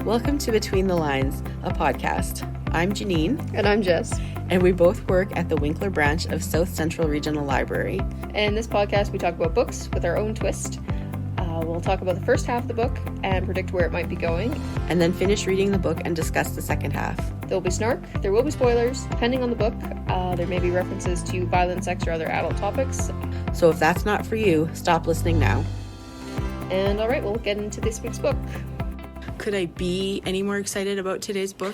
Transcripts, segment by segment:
Welcome to Between the Lines, a podcast. I'm Janine. And I'm Jess. And we both work at the Winkler branch of South Central Regional Library. In this podcast, we talk about books with our own twist. We'll talk about the first half of the book and predict where it might be going. And then finish reading the book and discuss the second half. There will be snark, there will be spoilers, depending on the book. There may be references to violence, sex, or other adult topics. So if that's not for you, stop listening now. And alright, we'll get into this week's book. Could I be any more excited about today's book?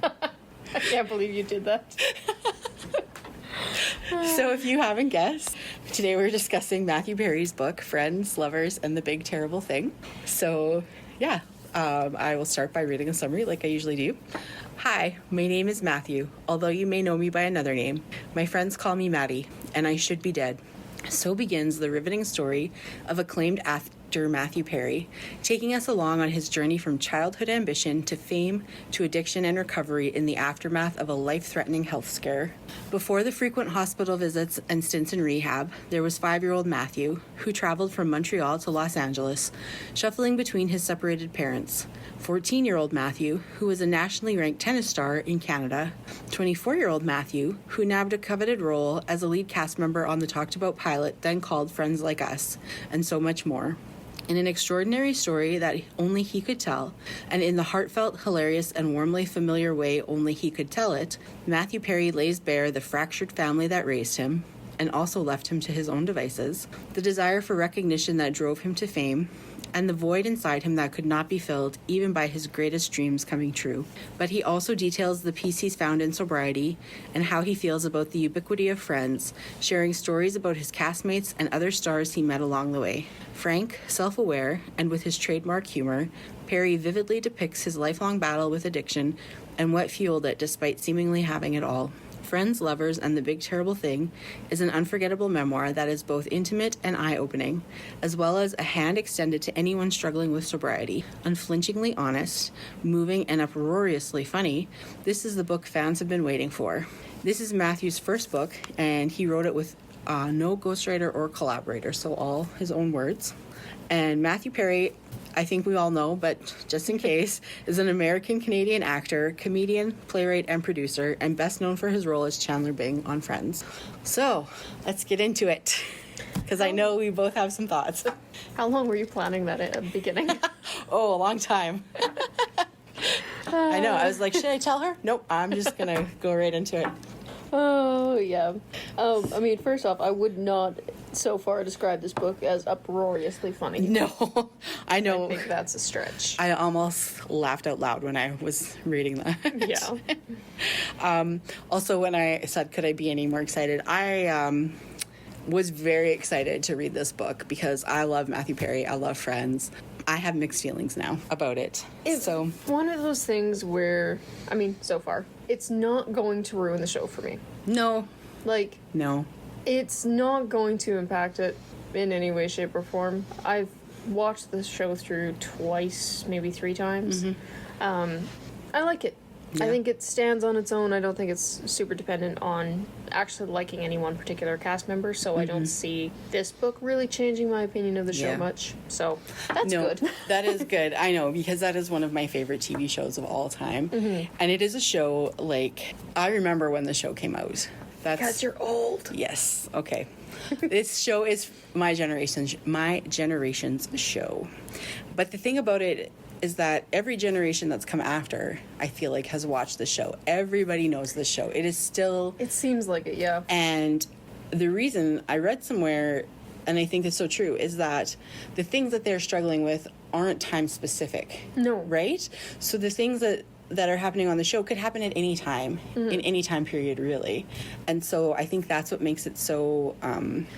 I can't believe you did that. So if you haven't guessed, today we're discussing Matthew Perry's book, Friends, Lovers, and the Big Terrible Thing. So I will start by reading a summary like I usually do. Hi, my name is Matthew, although you may know me by another name. My friends call me Maddie, and I should be dead. So begins the riveting story of acclaimed actor Matthew Perry, taking us along on his journey from childhood ambition to fame to addiction and recovery in the aftermath of a life-threatening health scare. Before the frequent hospital visits and stints in rehab, there was 5-year-old Matthew, who traveled from Montreal to Los Angeles, shuffling between his separated parents. 14-year-old Matthew, who was a nationally ranked tennis star in Canada. 24-year-old Matthew, who nabbed a coveted role as a lead cast member on the talked-about pilot then called Friends Like Us, and so much more. In an extraordinary story that only he could tell, and in the heartfelt, hilarious, and warmly familiar way only he could tell it, Matthew Perry lays bare the fractured family that raised him, and also left him to his own devices, the desire for recognition that drove him to fame, and the void inside him that could not be filled even by his greatest dreams coming true. But he also details the peace he's found in sobriety and how he feels about the ubiquity of friends, sharing stories about his castmates and other stars he met along the way. Frank, self-aware, and with his trademark humor, Perry vividly depicts his lifelong battle with addiction and what fueled it despite seemingly having it all. Friends, Lovers, and the Big Terrible Thing is an unforgettable memoir that is both intimate and eye-opening, as well as a hand extended to anyone struggling with sobriety. Unflinchingly honest, moving, and uproariously funny, this is the book fans have been waiting for. This is Matthew's first book, and he wrote it with no ghostwriter or collaborator, so all his own words. And Matthew Perry, I think we all know, but just in case, is an American-Canadian actor, comedian, playwright, and producer, and best known for his role as Chandler Bing on Friends. So, let's get into it, because I know we both have some thoughts. How long were you planning that at the beginning? Oh, a long time. I know, I was like, should I tell her? Nope, I'm just going to go right into it. Oh, yeah. I mean, first off, I would not so far describe this book as uproariously funny. No, I know. I think that's a stretch. I almost laughed out loud when I was reading that. Yeah. Also, when I said, could I be any more excited, I was very excited to read this book because I love Matthew Perry. I love Friends. I have mixed feelings now about it. It's one of those things where, I mean, so far, it's not going to ruin the show for me. No. No. It's not going to impact it in any way, shape, or form. I've watched this show through twice, maybe 3 times. Mm-hmm. I like it. Yeah. I think it stands on its own. I don't think it's super dependent on actually liking any one particular cast member, so I don't see this book really changing my opinion of the show much. So that's good. That is good. I know, because that is one of my favorite TV shows of all time. Mm-hmm. And it is a show, like, I remember when the show came out. Because you're old. Yes. Okay. This show is my generation's show. But the thing about it is that every generation that's come after, I feel like, has watched the show. Everybody knows the show. It is still... It seems like it, yeah. And the reason I read somewhere, and I think it's so true, is that the things that they're struggling with aren't time-specific. No. Right? So the things that are happening on the show could happen at any time, in any time period, really. And so I think that's what makes it so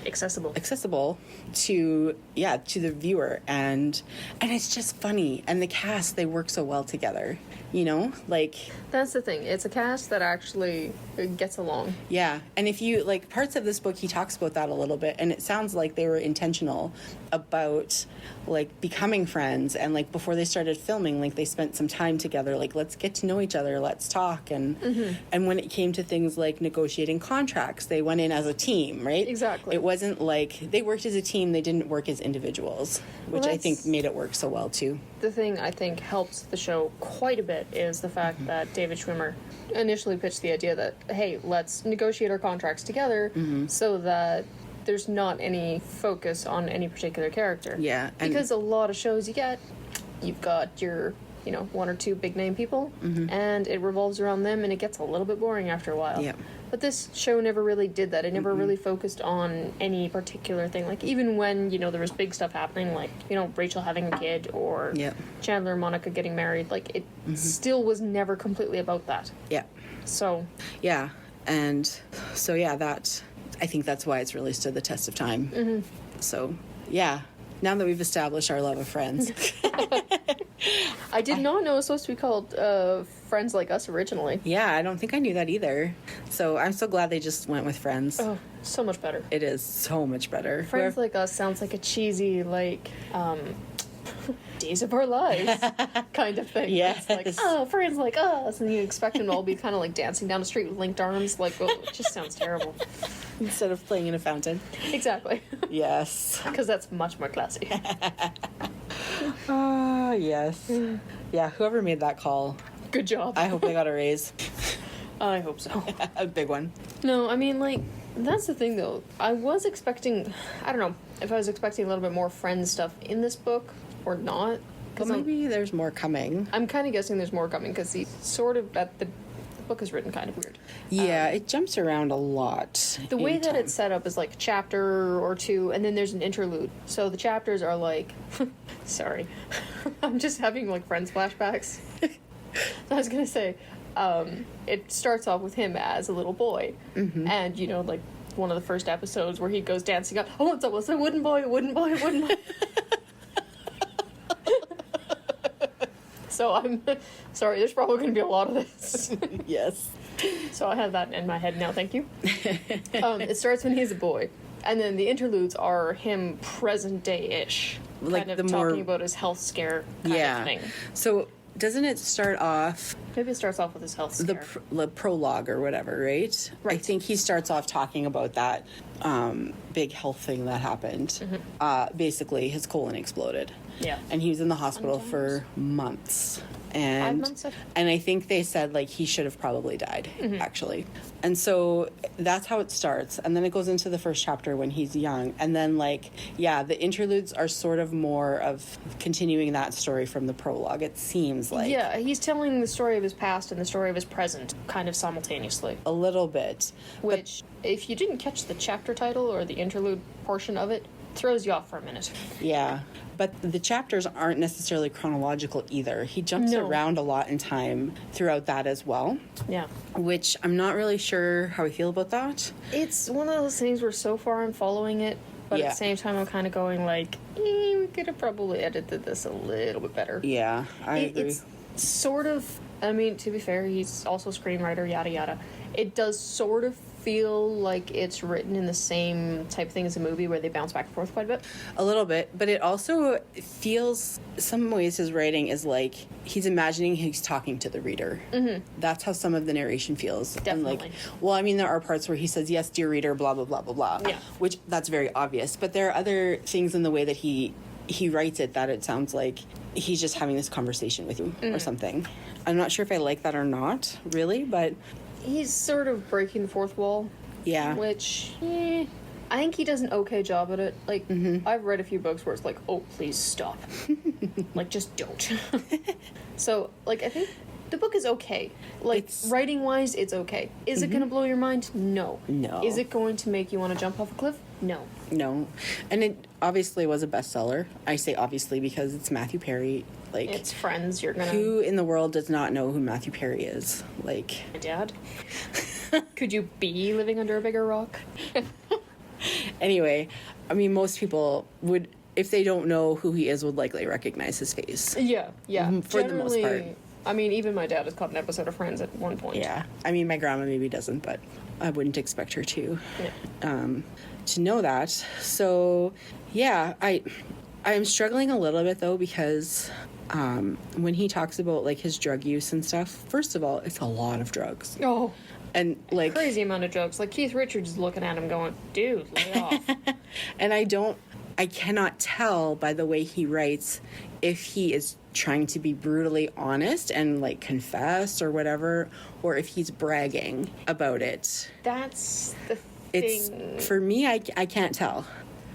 accessible to the viewer, and it's just funny. And the cast, they work so well together, you know, like, that's the thing. It's a cast that actually gets along. Yeah. And if you like parts of this book, he talks about that a little bit, and it sounds like they were intentional about like becoming friends, and like before they started filming, like they spent some time together, like, let's get to know each other, let's talk. And when it came to things like negotiating contracts, they went in as a team, right? Exactly. It wasn't like they worked as a team, they didn't work as individuals, which I think made it work so well too. The thing I think helps the show quite a bit is the fact that David Schwimmer initially pitched the idea that, hey, let's negotiate our contracts together so that there's not any focus on any particular character. Yeah. Because a lot of shows you've got your, one or two big name people, and it revolves around them, and it gets a little bit boring after a while. Yeah. But this show never really did that. It never really focused on any particular thing. Like, even when, there was big stuff happening, like, Rachel having a kid, or Chandler and Monica getting married, like, it still was never completely about that. Yeah. So. Yeah. And so, I think that's why it's really stood the test of time. So, yeah. Now that we've established our love of Friends. I did not know it was supposed to be called Friends Like Us originally. Yeah, I don't think I knew that either. So I'm so glad they just went with Friends. Oh, so much better. It is so much better. Friends Like Us sounds like a cheesy, like, Days of Our Lives kind of thing. Yes. It's like, oh, Friends Like Us, and you expect them to all be kind of like dancing down the street with linked arms. Like, oh, it just sounds terrible. Instead of playing in a fountain. Exactly. Yes. Because that's much more classy. Oh, yes. Yeah, whoever made that call. Good job. I hope they got a raise. I hope so. A big one. No, I mean, like, that's the thing, though. I was expecting, I don't know, if I was expecting a little bit more Friends stuff in this book or not. Well, maybe there's more coming. I'm kind of guessing there's more coming, because he's sort of, the book is written kind of weird. Yeah, it jumps around a lot. The way that it's set up is like a chapter or two, and then there's an interlude. So the chapters are like, sorry, I'm just having like Friends flashbacks. I was gonna say, it starts off with him as a little boy, and like one of the first episodes where he goes dancing up. Oh, it's almost a wooden boy, a wooden boy, a wooden boy. So I'm sorry, there's probably going to be a lot of this. Yes. So I have that in my head now, thank you. It starts when he's a boy, and then the interludes are him present day-ish. Like kind of talking about his health scare kind of thing. So doesn't it start off... Maybe it starts off with his health scare. The prologue or whatever, right? I think he starts off talking about that big health thing that happened. Basically, his colon exploded. Yeah. And he was in the hospital for months. And 5 months? And I think they said, like, he should have probably died, actually. And so that's how it starts. And then it goes into the first chapter when he's young. And then, like, the interludes are sort of more of continuing that story from the prologue, it seems like. Yeah, he's telling the story of his past and the story of his present kind of simultaneously. A little bit. Which, if you didn't catch the chapter title or the interlude portion of it, throws you off for a minute. Yeah. But the chapters aren't necessarily chronological either. He jumps around a lot in time throughout that as well. Yeah. Which I'm not really sure how I feel about that. It's one of those things where so far I'm following it, but at the same time I'm kind of going like, we could have probably edited this a little bit better. Yeah, I agree. It's sort of, I mean, to be fair, he's also a screenwriter, yada yada. It does sort of feel like it's written in the same type of thing as a movie where they bounce back and forth quite a bit. A little bit, but it also feels, some ways his writing is like he's imagining he's talking to the reader. That's how some of the narration feels. Definitely. And like, well, I mean, there are parts where he says, yes, dear reader, blah, blah, blah, blah, blah. Yeah. Which, that's very obvious. But there are other things in the way that he writes it that it sounds like he's just having this conversation with you or something. I'm not sure if I like that or not, really, but... He's sort of breaking the fourth wall. Yeah. Which, I think he does an okay job at it. Like, I've read a few books where it's like, oh, please stop. Like, just don't. So, like, I think the book is okay. Like, writing-wise, it's okay. Is it going to blow your mind? No. No. Is it going to make you want to jump off a cliff? No. No. And it obviously was a bestseller. I say obviously because it's Matthew Perry. Like, it's Friends, you're gonna... Who in the world does not know who Matthew Perry is? Like... My dad? Could you be living under a bigger rock? Anyway, I mean, most people would, if they don't know who he is, would likely recognize his face. Yeah. For the most part. I mean, even my dad has caught an episode of Friends at one point. Yeah. I mean, my grandma maybe doesn't, but I wouldn't expect her to. Yeah. To know that. So, yeah, I'm struggling a little bit though because when he talks about like his drug use and stuff, first of all, it's a lot of drugs. Oh, and like crazy amount of drugs. Like Keith Richards is looking at him going, dude, lay it off. And I cannot tell by the way he writes if he is trying to be brutally honest and like confess or whatever, or if he's bragging about it. That's the It's thing. for me, I can't tell.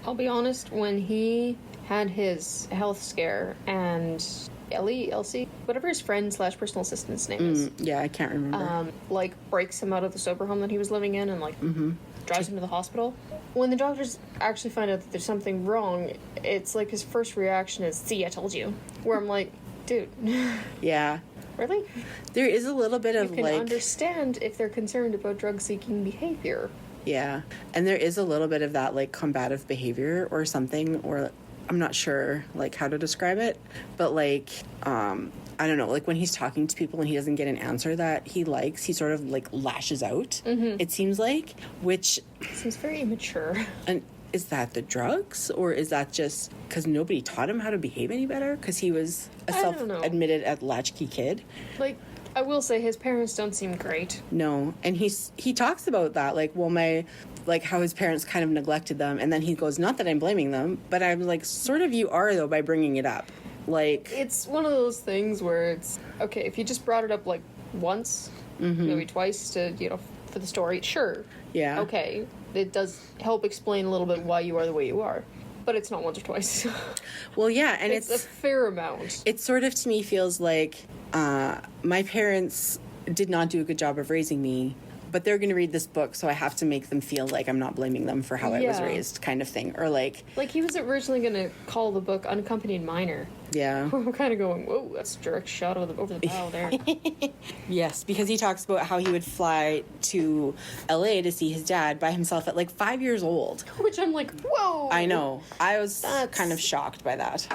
I'll be honest, when he had his health scare and Elsie, whatever his friend / personal assistant's name is, Yeah, I can't remember. like breaks him out of the sober home that he was living in and like drives him to the hospital. When the doctors actually find out that there's something wrong, it's like his first reaction is, "See, I told you." Where I'm like, dude, Yeah. really? There is a little bit You of can like understand if they're concerned about drug-seeking behavior. yeah. And there is a little bit of that like combative behavior or something, or I'm not sure like how to describe it, but like I don't know, like when he's talking to people and he doesn't get an answer that he likes, he sort of like lashes out. It seems like, which Seems very immature. and is that the drugs or is that just because nobody taught him how to behave any better because he was a I don't know. self-admitted latchkey kid? Like, I will say his parents don't seem great. No, and he talks about that, like, well, like how his parents kind of neglected them, and then he goes, not that I'm blaming them, but I'm like, sort of you are though by bringing it up, like, It's one of those things where it's, okay, if you just brought it up like once, maybe twice to, for the story, sure. yeah, Okay, it does help explain a little bit why you are the way you are. But it's not once or twice. well, yeah, and it's a fair amount. it sort of to me feels like my parents did not do a good job of raising me, but they're going to read this book, so I have to make them feel like I'm not blaming them for how I was Yeah. raised, kind of thing, or like, Like, he was originally going to call the book Unaccompanied Minor. yeah. We're kind of going, whoa, that's a direct shot over the bow there. Yes, because he talks about how he would fly to LA to see his dad by himself at like 5 years old. Which I'm like, whoa! I know. I was That's- kind of shocked by that.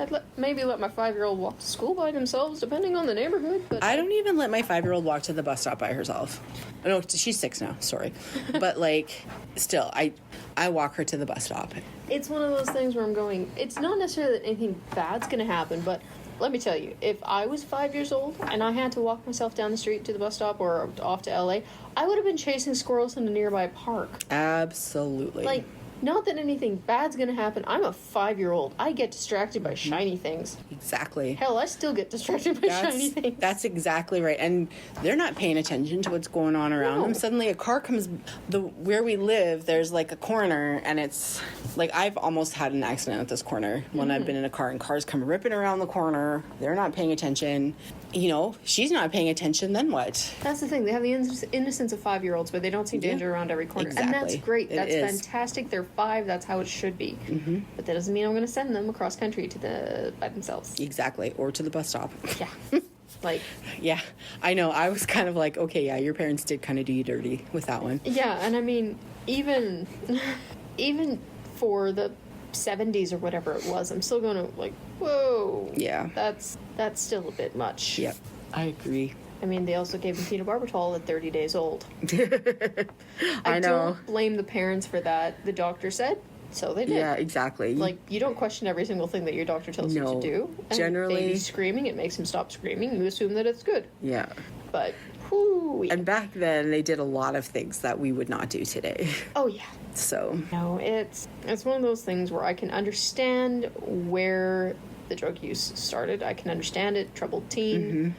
I'd maybe let my 5-year-old walk to school by themselves, depending on the neighborhood, but... I don't even let my 5-year-old walk to the bus stop by herself. No, she's 6 now, sorry. But like, still, I walk her to the bus stop. It's one of those things where I'm going, it's not necessarily that anything bad's going to happen, but let me tell you, if I was 5 years old and I had to walk myself down the street to the bus stop or off to LA, I would have been chasing squirrels in a nearby park. Absolutely. Like, not that anything bad's going to happen. I'm a 5-year-old. I get distracted by shiny things. Exactly. Hell, I still get distracted by shiny things. That's exactly right. And they're not paying attention to what's going on around No. them. Suddenly a car comes, where we live, there's like a corner, and it's like I've almost had an accident at this corner when I've been in a car, and cars come ripping around the corner. They're not paying attention. She's not paying attention, then what? That's the thing. They have the innocence of 5-year-olds, but they don't see danger around every corner. And that's Exactly. great. It That's is. fantastic. They're 5. That's how it should be. Mm-hmm. But that doesn't mean I'm going to send them across country by themselves. Exactly. Or to the bus stop. Yeah. Like, Yeah, I know. I was kind of like, okay, yeah, your parents did kind of do you dirty with that one. yeah, and I mean, even for the 70s or whatever it was, I'm still going to, like, whoa. Yeah. That's still a bit much. Yep, I agree. I mean, they also gave him phenobarbital at 30 days old. I know. Don't blame the parents for that. The doctor said, so they did. Yeah, exactly. Like, you don't question every single thing that your doctor tells you No. to do. And Generally- baby's screaming, it makes him stop screaming. You assume that it's good. Yeah. But, whoo. And back then, they did a lot of things that we would not do today. Oh, yeah. So, No, it's one of those things where I can understand where the drug use started. I can understand it. Troubled teen.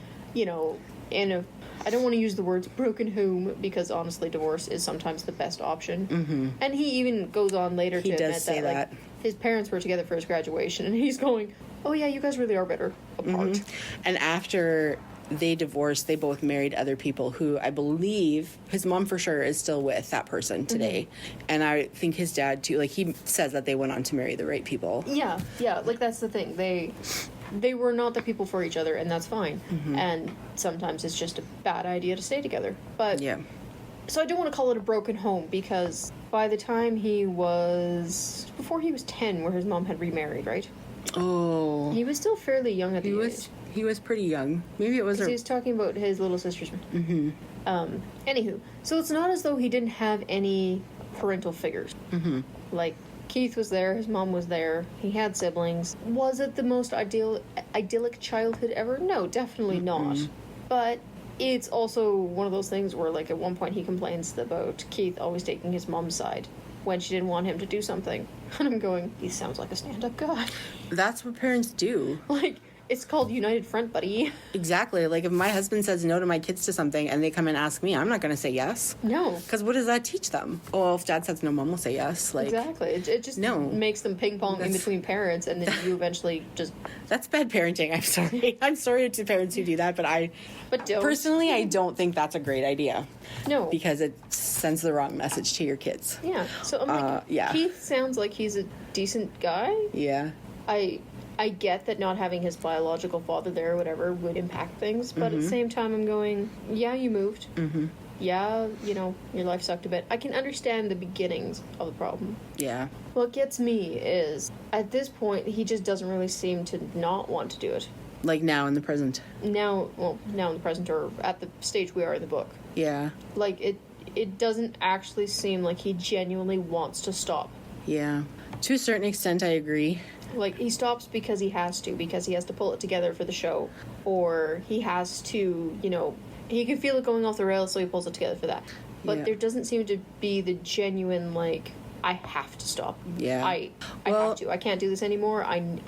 I don't want to use the words broken home because honestly, divorce is sometimes the best option. And he even goes on later He to does admit say that. that. Like, his parents were together for his graduation, and he's going, "Oh yeah, you guys really are better apart." and after they divorced, they both married other people who I believe his mom for sure is still with that person today. And I think his dad too, like he says that they went on to marry the right people. Yeah, like that's the thing. They were not the people for each other, and that's fine. And sometimes it's just a bad idea to stay together. But Yeah. so I don't want to call it a broken home because by the time before he was 10, where his mom had remarried, right? Oh. He was still fairly young at the He age. was pretty young. Maybe it was Because he was talking about his little sister's. Anywho, so it's not as though he didn't have any parental figures. Like, Keith was there, his mom was there, he had siblings. Was it the most idyllic childhood ever? No, definitely not. But it's also one of those things where, like, at one point he complains about Keith always taking his mom's side when she didn't want him to do something. And I'm going, he sounds like a stand-up guy. That's what parents do. Like, it's called United Front, buddy. Exactly. Like, if my husband says no to my kids to something and they come and ask me, I'm not going to say yes. No. Because what does that teach them? Oh, well, if dad says no, mom will say yes. Like, exactly. It just makes them ping-pong in between parents, and then you eventually just... That's bad parenting. I'm sorry. I'm sorry to parents who do that, but don't. Personally, I don't think that's a great idea. No. Because it sends the wrong message to your kids. Yeah. So I'm like, Keith sounds like he's a decent guy. Yeah. I get that not having his biological father there or whatever would impact things, but at the same time I'm going, yeah, you moved. Yeah, you know, your life sucked a bit. I can understand the beginnings of the problem. Yeah. What gets me is, at this point, he just doesn't really seem to not want to do it. Like now in the present. Now in the present, or at the stage we are in the book. Yeah. Like, it doesn't actually seem like he genuinely wants to stop. Yeah. To a certain extent, I agree. Like, he stops because he has to pull it together for the show. Or he has to, you know, he can feel it going off the rails, so he pulls it together for that. But there doesn't seem to be the genuine, like, I have to stop. Yeah. I have to. I can't do this anymore. I'm,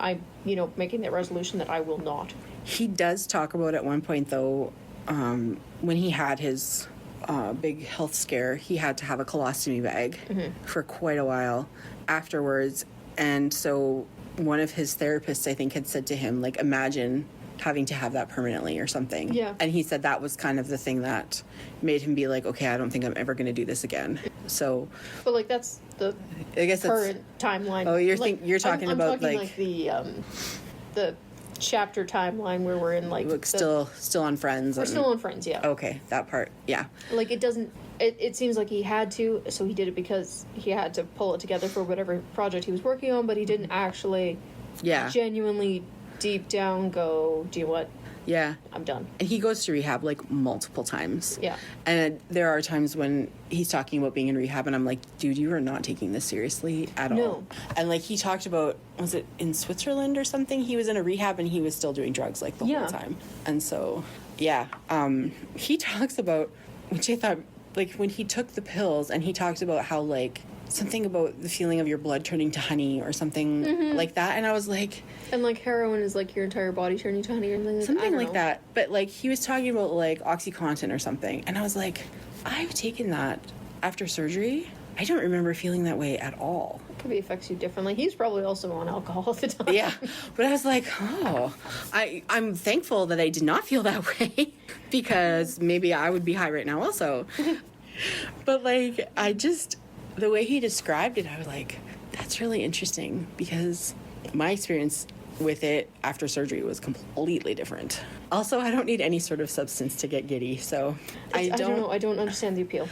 you know, making that resolution that I will not. He does talk about at one point, though, when he had his big health scare, he had to have a colostomy bag for quite a while afterwards. And so one of his therapists, I think, had said to him, like, imagine having to have that permanently or something. Yeah. And he said that was kind of the thing that made him be like, okay, I don't think I'm ever going to do this again. So... But, like, that's the current timeline. Oh, you're I'm talking about, talking, like... the chapter timeline where we're in, like... Still on Friends. We're still on Friends, yeah. Okay, that part, yeah. Like, it doesn't... It seems like he had to, so he did it because he had to pull it together for whatever project he was working on, but he didn't actually genuinely deep down go, do you know what? Yeah. I'm done. And he goes to rehab, like, multiple times. Yeah. And there are times when he's talking about being in rehab, and I'm like, dude, you are not taking this seriously at all. And, like, he talked about, was it in Switzerland or something? He was in a rehab, and he was still doing drugs, like, the whole time. And so, yeah. He talks about, which I thought... Like, when he took the pills, and he talked about how, like, something about the feeling of your blood turning to honey or something like that, and I was like... And, like, heroin is, like, your entire body turning to honey or something. Something like that. But, like, he was talking about, like, OxyContin or something, and I was like, I've taken that after surgery. I don't remember feeling that way at all. It could be affects you differently. He's probably also on alcohol at the time. Yeah. But I was like, oh, I'm thankful that I did not feel that way, because maybe I would be high right now also. But, like, the way he described it, I was like, that's really interesting, because my experience with it after surgery was completely different. Also, I don't need any sort of substance to get giddy, so I don't know. I don't understand the appeal.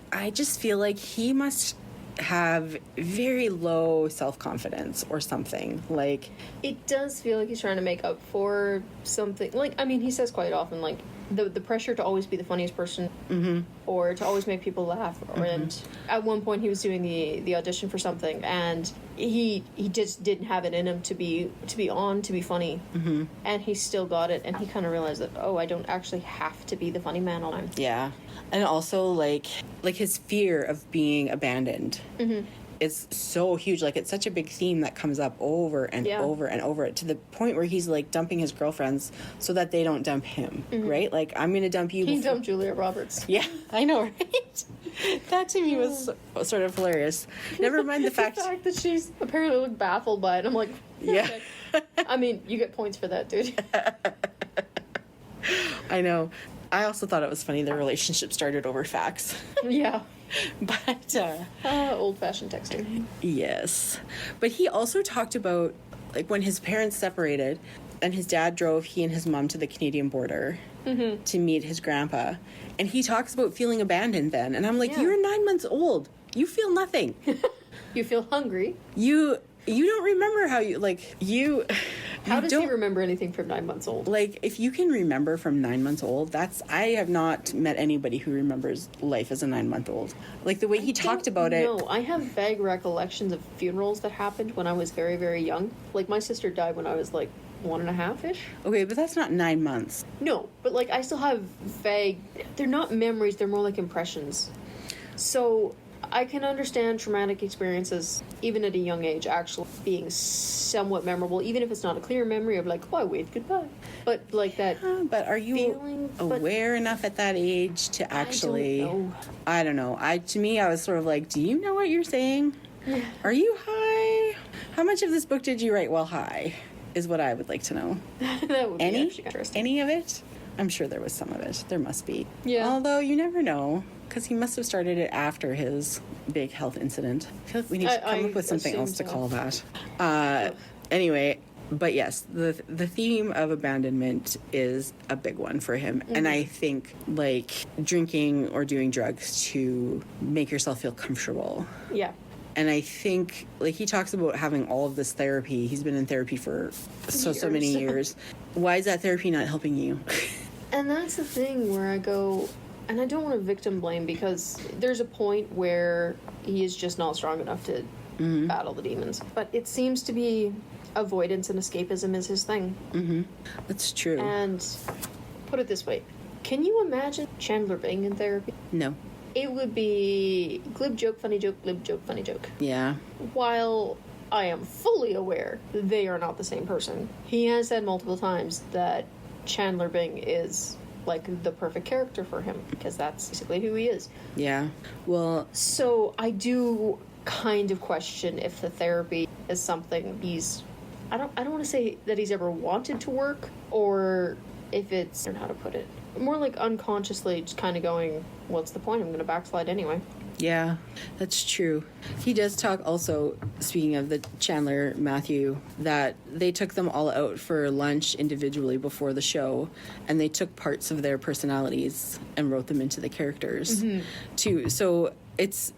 I just feel like he must have very low self-confidence or something. Like, it does feel like he's trying to make up for something. Like, I mean, he says quite often, like, the pressure to always be the funniest person or to always make people laugh. And at one point he was doing the audition for something, and he just didn't have it in him to be funny. And he still got it, and he kind of realized that, oh, I don't actually have to be the funny man all the time. Yeah. And also, like his fear of being abandoned is so huge. Like, it's such a big theme that comes up over and over and over, to the point where he's, like, dumping his girlfriends so that they don't dump him, right? Like, I'm going to dump you. He dumped Julia Roberts. Yeah, I know, right? That to me was sort of hilarious. Never mind the fact that she's apparently looked baffled by it. I'm like, yeah. I mean, you get points for that, dude. I know. I also thought it was funny their relationship started over facts. Yeah. But old-fashioned texting. Yes. But he also talked about, like, when his parents separated and his dad drove he and his mom to the Canadian border to meet his grandpa, and he talks about feeling abandoned then, and I'm like, you're 9 months old, you feel nothing. You feel hungry. You don't remember how you, like, you... How does he remember anything from 9 months old? Like, if you can remember from 9 months old, I have not met anybody who remembers life as a 9-month-old. Like, the way he talked about it. No, I have vague recollections of funerals that happened when I was very, very young. Like, my sister died when I was, like, 1.5-ish. Okay, but that's not 9 months. No, but, like, I still have vague... They're not memories, they're more like impressions. So... I can understand traumatic experiences, even at a young age, actually being somewhat memorable, even if it's not a clear memory of like, oh, I waved goodbye. But like that. But are you aware enough at that age to actually? I don't know. To me, I was sort of like, do you know what you're saying? Are you high? How much of this book did you write while high? Is what I would like to know. That would be actually interesting. Any of it? I'm sure there was some of it. There must be. Yeah. Although you never know. Because he must have started it after his big health incident. I feel like we need to come up with something else to call that. Anyway, but yes, the theme of abandonment is a big one for him. Mm-hmm. And I think, like, drinking or doing drugs to make yourself feel comfortable. Yeah. And I think, like, he talks about having all of this therapy. He's been in therapy for so many years. Why is that therapy not helping you? And that's the thing where I go... And I don't want to victim blame because there's a point where he is just not strong enough to battle the demons. But it seems to be avoidance and escapism is his thing. Mm-hmm. That's true. And put it this way. Can you imagine Chandler Bing in therapy? No. It would be glib joke, funny joke, glib joke, funny joke. Yeah. While I am fully aware they are not the same person, he has said multiple times that Chandler Bing is... like the perfect character for him because that's basically who he is. Yeah. Well, so I do kind of question if the therapy is something I don't want to say that he's ever wanted to work or if it's, I don't know how to put it, more like unconsciously just kind of going, what's the point? I'm going to backslide anyway. Yeah, that's true. He does talk also, speaking of the Chandler Matthew, that they took them all out for lunch individually before the show, and they took parts of their personalities and wrote them into the characters, too. So that's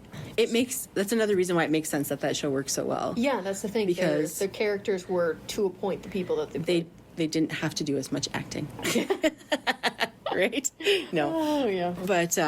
another reason why it makes sense that show works so well. Yeah, that's the thing. Because their characters were, to a point, the people that they played. They didn't have to do as much acting. Right? No. Oh, yeah. But,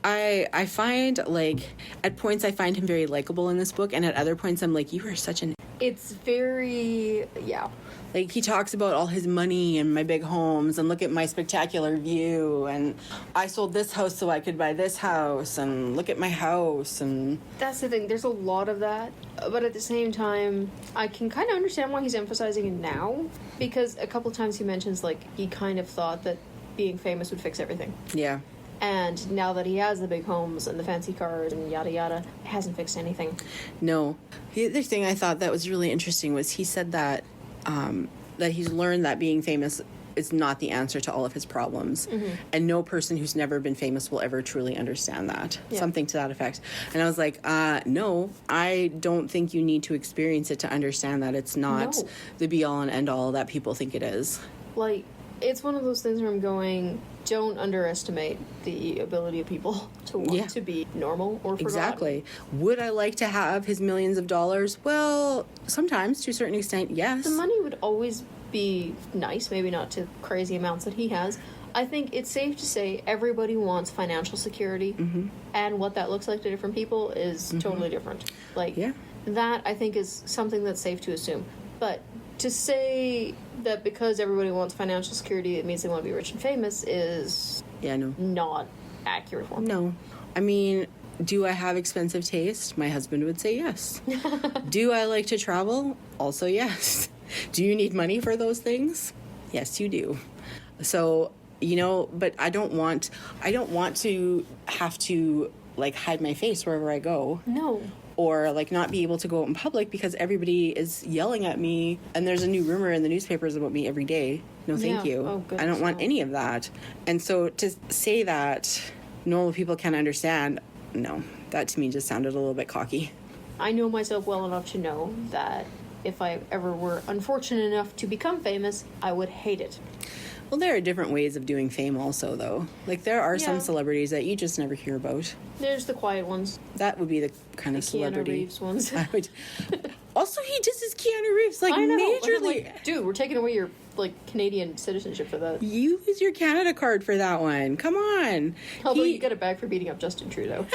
I find, like, at points I find him very likable in this book, and at other points I'm like, you are such an... It's very... yeah. Like, he talks about all his money and my big homes, and look at my spectacular view, and I sold this house so I could buy this house, and look at my house, and... That's the thing, there's a lot of that, but at the same time, I can kind of understand why he's emphasizing it now, because a couple times he mentions, like, he kind of thought that being famous would fix everything. Yeah. And now that he has the big homes and the fancy cars and yada yada, it hasn't fixed anything. No. The other thing I thought that was really interesting was he said that that he's learned that being famous is not the answer to all of his problems. Mm-hmm. And no person who's never been famous will ever truly understand that. Yeah. Something to that effect. And I was like, no, I don't think you need to experience it to understand that it's not the be-all and end-all that people think it is. Like, it's one of those things where I'm going, don't underestimate the ability of people to want to be normal or forgotten. Exactly. Would I like to have his millions of dollars? Well, sometimes, to a certain extent, yes. The money would always be nice, maybe not to crazy amounts that he has. I think it's safe to say everybody wants financial security, and what that looks like to different people is totally different. Like, that, I think, is something that's safe to assume. But to say that because everybody wants financial security, it means they want to be rich and famous is not accurate for me. No. I mean, do I have expensive taste? My husband would say yes. Do I like to travel? Also yes. Do you need money for those things? Yes, you do. So, but I don't want to have to, like, hide my face wherever I go. No. Or, like, not be able to go out in public because everybody is yelling at me and there's a new rumor in the newspapers about me every day. No, thank you. Oh, I don't want any of that. And so to say that normal people can understand, no, that to me just sounded a little bit cocky. I know myself well enough to know that if I ever were unfortunate enough to become famous, I would hate it. Well, there are different ways of doing fame also, though. Like, there are some celebrities that you just never hear about. There's the quiet ones. That would be the kind of Keanu celebrity. Reeves ones. I would... Also, he disses Keanu Reeves, like, I know. majorly. Like, dude, we're taking away your, like, Canadian citizenship for that. You use your Canada card for that one. Come on. Although you get it back for beating up Justin Trudeau.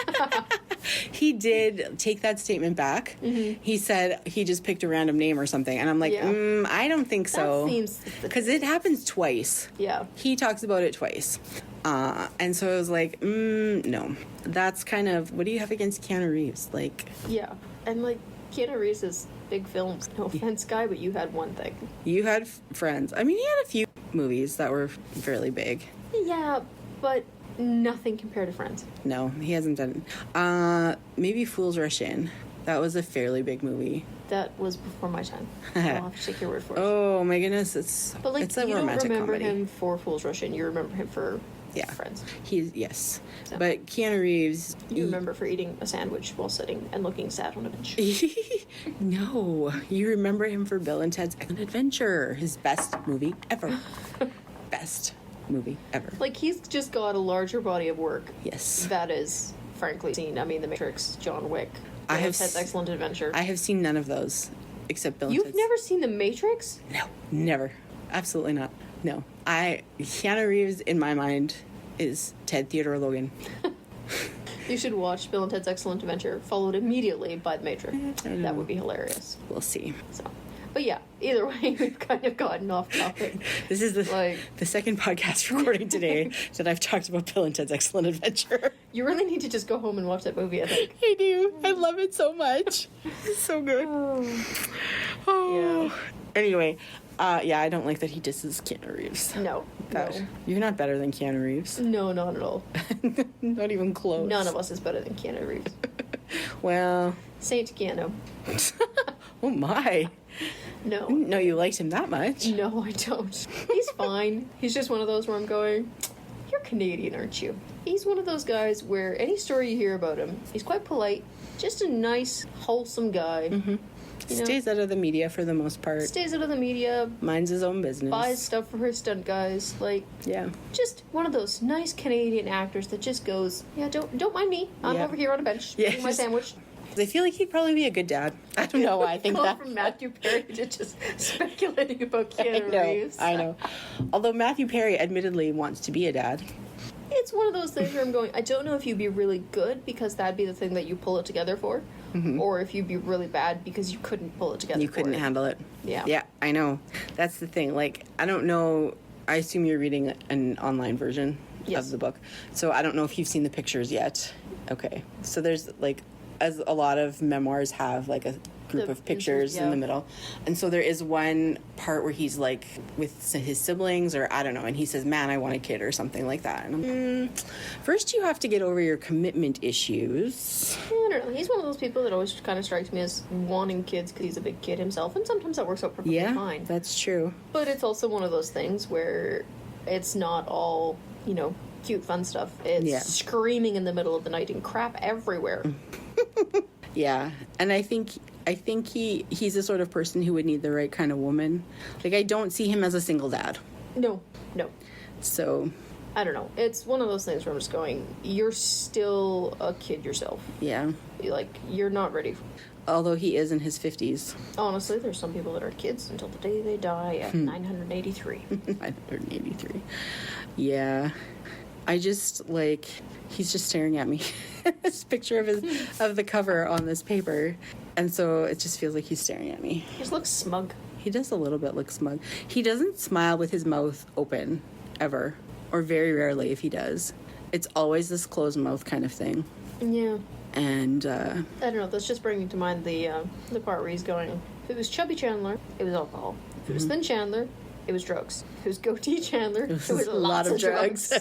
He did take that statement back. Mm-hmm. He said he just picked a random name or something. And I'm like, I don't think so. That seems... Because it happens twice. Yeah. He talks about it twice. And so I was like, no. That's kind of... What do you have against Keanu Reeves? Like... Yeah. And, like, Keanu Reeves is big films. No offense, guy, but you had one thing. You had Friends. I mean, he had a few movies that were fairly big. Yeah, but nothing compared to Friends. No, he hasn't done... maybe Fools Rush In. That was a fairly big movie. That was before my time. I'll have to take your word for it. Oh my goodness, it's a romantic comedy. You don't remember him for Fools Rush In. You remember him for Friends. Yes. So. But Keanu Reeves... You remember for eating a sandwich while sitting and looking sad on a bench. No. You remember him for Bill and Ted's Excellent Adventure. His best movie ever. Best movie ever. Like, he's just got a larger body of work. Yes. That is, frankly, seen. I mean, The Matrix, John Wick, Bill and Ted's Excellent Adventure. I have seen none of those, except Bill and Ted's. You've never seen The Matrix? No. Never. Absolutely not. No. Keanu Reeves, in my mind, is Ted Theodore Logan. You should watch Bill and Ted's Excellent Adventure, followed immediately by The Matrix. That would be hilarious. We'll see. So, but yeah, either way, we've kind of gotten off topic. This is the second podcast recording today that I've talked about Bill and Ted's Excellent Adventure. You really need to just go home and watch that movie, I think. I do. I love it so much. It's so good. Oh. Yeah. Anyway, I don't like that he disses Keanu Reeves. No. You're not better than Keanu Reeves. No, not at all. Not even close. None of us is better than Keanu Reeves. Well... Saint Keanu. Oh my. No. No, you liked him that much. No, I don't. He's fine. He's just one of those where I'm going, you're Canadian, aren't you? He's one of those guys where any story you hear about him, he's quite polite, just a nice, wholesome guy. Mm-hmm. Stays out of the media for the most part. Stays out of the media. Minds his own business. Buys stuff for his stunt guys. Like, yeah. Just one of those nice Canadian actors that just goes, yeah, don't mind me. I'm over here on a bench eating my sandwich. I feel like he'd probably be a good dad. I don't know why I think that. From Matthew Perry to just speculating about Keanu Reeves. I know. Although Matthew Perry admittedly wants to be a dad. It's one of those things where I'm going, I don't know if you'd be really good because that'd be the thing that you pull it together for. Mm-hmm. Or if you'd be really bad because you couldn't pull it together. You couldn't handle it. Yeah. Yeah, I know. That's the thing. Like, I don't know. I assume you're reading an online version of the book. So I don't know if you've seen the pictures yet. Okay. So there's, like, as a lot of memoirs have, like, a group of pictures in the middle. And so there is one part where he's, like, with his siblings, or I don't know, and he says, man, I want a kid, or something like that. And I'm first you have to get over your commitment issues. I don't know. He's one of those people that always kind of strikes me as wanting kids because he's a big kid himself, and sometimes that works out perfectly fine. Yeah, that's true. But it's also one of those things where it's not all, cute, fun stuff. It's screaming in the middle of the night and crap everywhere. Yeah, and I think he's the sort of person who would need the right kind of woman. Like, I don't see him as a single dad. No. So... I don't know. It's one of those things where I'm just going, you're still a kid yourself. Yeah. Like, you're not ready. Although he is in his 50s. Honestly, there's some people that are kids until the day they die at 983. 983. Yeah. I just, like... He's just staring at me. This picture of the cover on this paper. And so it just feels like he's staring at me. He just looks smug. He does a little bit look smug. He doesn't smile with his mouth open, ever. Or very rarely if he does. It's always this closed mouth kind of thing. Yeah. And, I don't know, that's just bringing to mind the part where he's going, if it was chubby Chandler, it was alcohol. If it was thin Chandler, it was drugs. If it was goatee Chandler, it was a lot of drugs.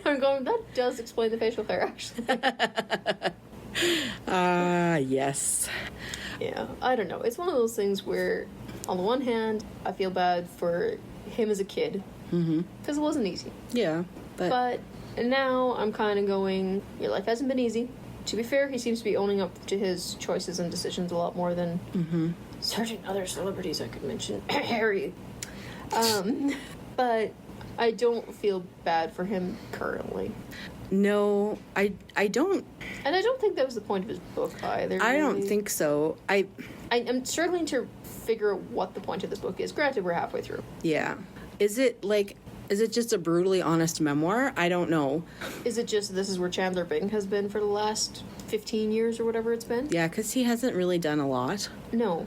I'm going, that does explain the facial hair, actually. Yes. Yeah, I don't know. It's one of those things where, on the one hand, I feel bad for him as a kid. Because it wasn't easy. Yeah. But now I'm kind of going, your life hasn't been easy. To be fair, he seems to be owning up to his choices and decisions a lot more than certain other celebrities I could mention. Harry. but I don't feel bad for him currently. No, I don't. And I don't think that was the point of his book either. I don't think so. I'm struggling to figure out what the point of this book is. Granted, we're halfway through. Yeah. Is it just a brutally honest memoir? I don't know. Is it just this is where Chandler Bing has been for the last 15 years or whatever it's been? Yeah, because he hasn't really done a lot. No.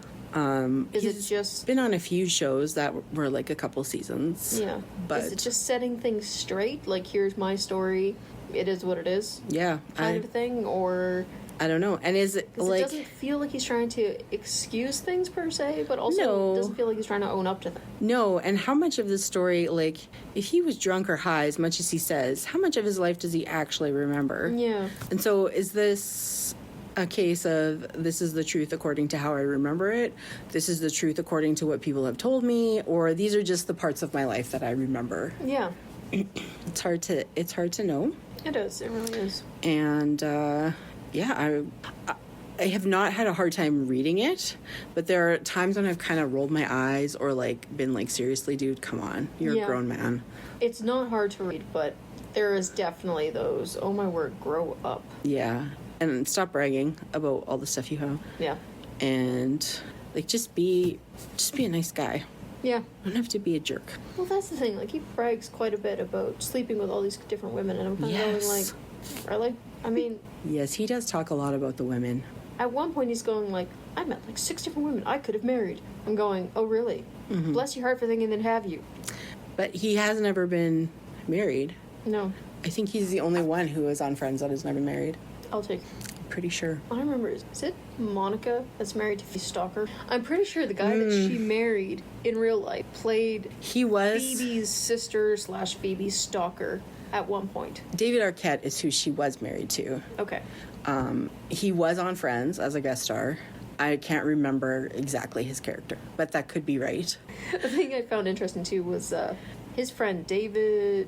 Is He's it just been on a few shows that were like a couple seasons? Yeah. But is it just setting things straight? Like, here's my story. It is what it is. Yeah. Kind of a thing, or I don't know. And is it like... it doesn't feel like he's trying to excuse things per se, but also No. doesn't feel like he's trying to own up to them. No, and how much of this story, like, if he was drunk or high, as much as he says, how much of his life does he actually remember? Yeah. And so is this a case of this is the truth according to how I remember it, this is the truth according to what people have told me, or these are just the parts of my life that I remember? Yeah. It's hard to know. It is. It really is. And yeah, I have not had a hard time reading it, but there are times when I've kind of rolled my eyes or like been like, seriously, dude, come on, you're a grown man. It's not hard to read, but there is definitely those, oh my word, grow up. Yeah. And stop bragging about all the stuff you have. Yeah. And like just be a nice guy. Yeah. You don't have to be a jerk. Well, that's the thing. Like, he brags quite a bit about sleeping with all these different women, and I'm kind of going like, really? I mean... Yes, he does talk a lot about the women. At one point, he's going like, I met like 6 different women I could have married. I'm going, oh, really? Mm-hmm. Bless your heart for thinking that have you. But he hasn't ever been married. No. I think he's the only one who is on Friends that has never married. I'll take Pretty sure. I remember, is it Monica that's married to Phoebe Stalker? I'm pretty sure the guy that she married in real life played Phoebe's sister / Phoebe's stalker at one point. David Arquette is who she was married to. Okay. He was on Friends as a guest star. I can't remember exactly his character, but that could be right. The thing I found interesting too was his friend Hank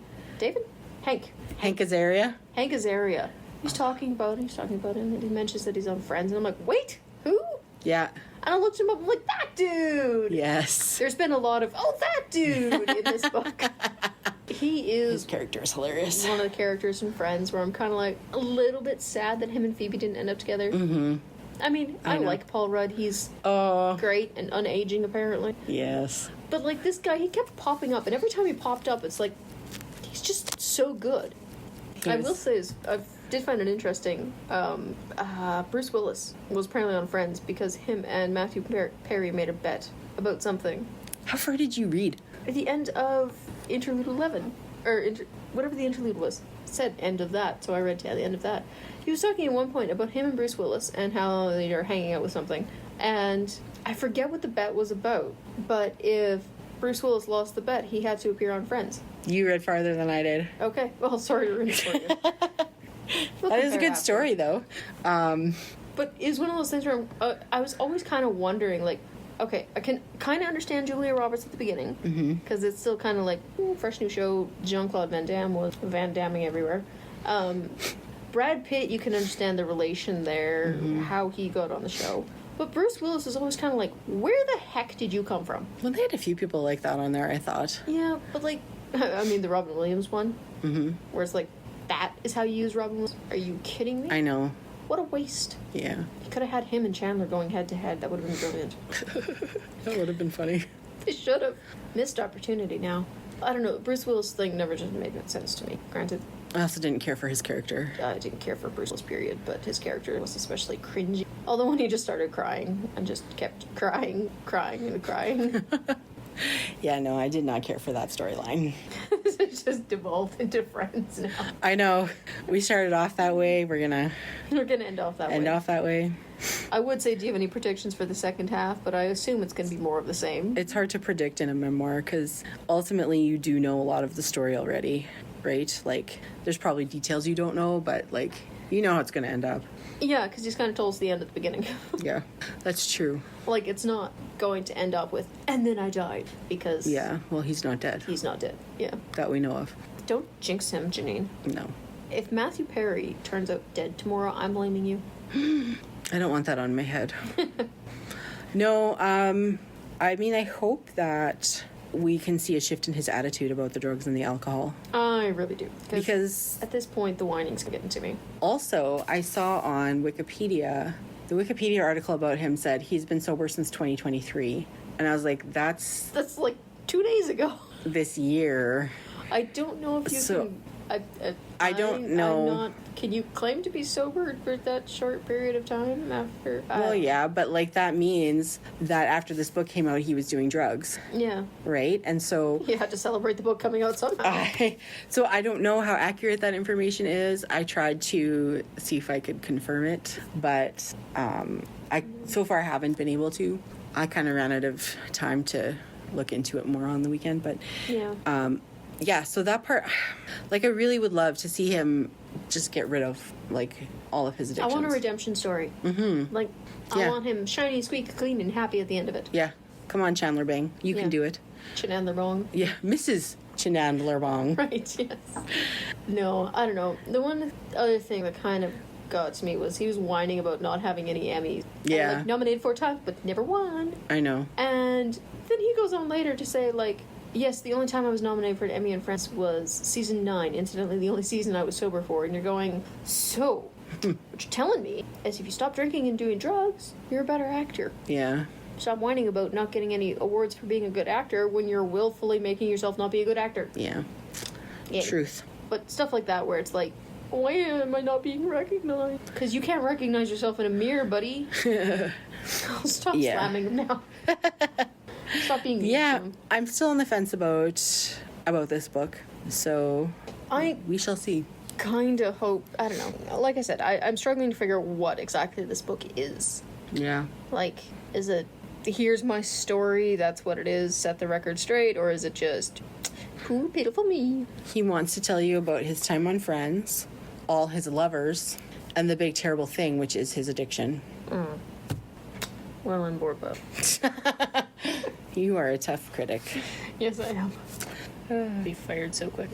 Azaria? Hank Azaria. He's talking about him, and he mentions that he's on Friends, and I'm like, wait, who? Yeah. And I looked him up, I'm like, that dude! Yes. There's been a lot of, oh, that dude, in this book. He is... His character is hilarious. One of the characters in Friends where I'm kind of like, a little bit sad that him and Phoebe didn't end up together. Mm-hmm. I mean, I like Paul Rudd. He's great and unaging, apparently. Yes. But, like, this guy, he kept popping up, and every time he popped up, it's like, he's just so good. I will say, I did find it interesting. Bruce Willis was apparently on Friends because him and Matthew Perry made a bet about something. How far did you read? At the end of Interlude 11, or whatever the interlude was, it said end of that, so I read to the end of that. He was talking at one point about him and Bruce Willis and how they are hanging out with something, and I forget what the bet was about, but if Bruce Willis lost the bet, he had to appear on Friends. You read farther than I did. Okay, well, sorry to ruin it for you. That is a good story, though. But it's one of those things where I was always kind of wondering, like, okay, I can kind of understand Julia Roberts at the beginning, because it's still kind of like, fresh new show, Jean-Claude Van Damme was Van Damming everywhere. Brad Pitt, you can understand the relation there, how he got on the show. But Bruce Willis is always kind of like, where the heck did you come from? Well, they had a few people like that on there, I thought. Yeah, but like, I mean, the Robin Williams one, where it's like, that is how you use Robin Williams? Are you kidding me? I know. What a waste. Yeah. You could have had him and Chandler going head to head. That would have been brilliant. That would have been funny. They should have. Missed opportunity now. I don't know. Bruce Willis thing never just made sense to me. Granted. I also didn't care for his character. I didn't care for Bruce Willis, period, but his character was especially cringy. Although when he just started crying and just kept crying. Yeah, no, I did not care for that storyline. It's just devolved into Friends now. I know. We started off that way. We're gonna end off that way. I would say, do you have any predictions for the second half? But I assume it's going to be more of the same. It's hard to predict in a memoir because ultimately you do know a lot of the story already, right? Like, there's probably details you don't know, but, like, you know how it's going to end up. Yeah, because he's kind of told us the end at the beginning. Yeah, that's true. Like, it's not going to end up with, and then I died, because... Yeah, well, he's not dead. He's not dead, yeah. That we know of. Don't jinx him, Janine. No. If Matthew Perry turns out dead tomorrow, I'm blaming you. I don't want that on my head. No, I mean, I hope that we can see a shift in his attitude about the drugs and the alcohol. I really do. Because at this point, the whining's getting to me. Also, I saw on Wikipedia, the Wikipedia article about him said he's been sober since 2023. And I was like, that's like 2 days ago. This year. I don't know if you can... I don't know. Can you claim to be sober for that short period of time after? Well, yeah, but like that means that after this book came out, he was doing drugs. Yeah. Right? And so... You had to celebrate the book coming out somehow. So I don't know how accurate that information is. I tried to see if I could confirm it, but I so far haven't been able to. I kind of ran out of time to look into it more on the weekend, but... Yeah. Yeah, so that part, like, I really would love to see him just get rid of, like, all of his addictions. I want a redemption story. Mm-hmm. Like, I want him shiny, squeaky clean, and happy at the end of it. Yeah. Come on, Chandler Bing. You can do it. Chandler Bong. Yeah, Mrs. Chandler Bong. Right, yes. No, I don't know. The one other thing that kind of got to me was he was whining about not having any Emmys. Yeah. And, like, nominated 4 times, but never won. I know. And then he goes on later to say, like, yes, the only time I was nominated for an Emmy in France was season 9. Incidentally, the only season I was sober for. And you're going, so, what you're telling me is if you stop drinking and doing drugs, you're a better actor. Yeah. Stop whining about not getting any awards for being a good actor when you're willfully making yourself not be a good actor. Yeah. Truth. But stuff like that where it's like, why am I not being recognized? Because you can't recognize yourself in a mirror, buddy. Stop slamming him now. Stop being mean to him. I'm still on the fence about this book, so we shall see. Kind of hope, I don't know. Like I said, I'm struggling to figure out what exactly this book is. Yeah. Like, is it, here's my story, that's what it is, set the record straight, or is it just, ooh, pitiful me? He wants to tell you about his time on Friends, all his lovers, and the big terrible thing, which is his addiction. Well, I'm bored, both. You are a tough critic. Yes, I am. Be fired so quick.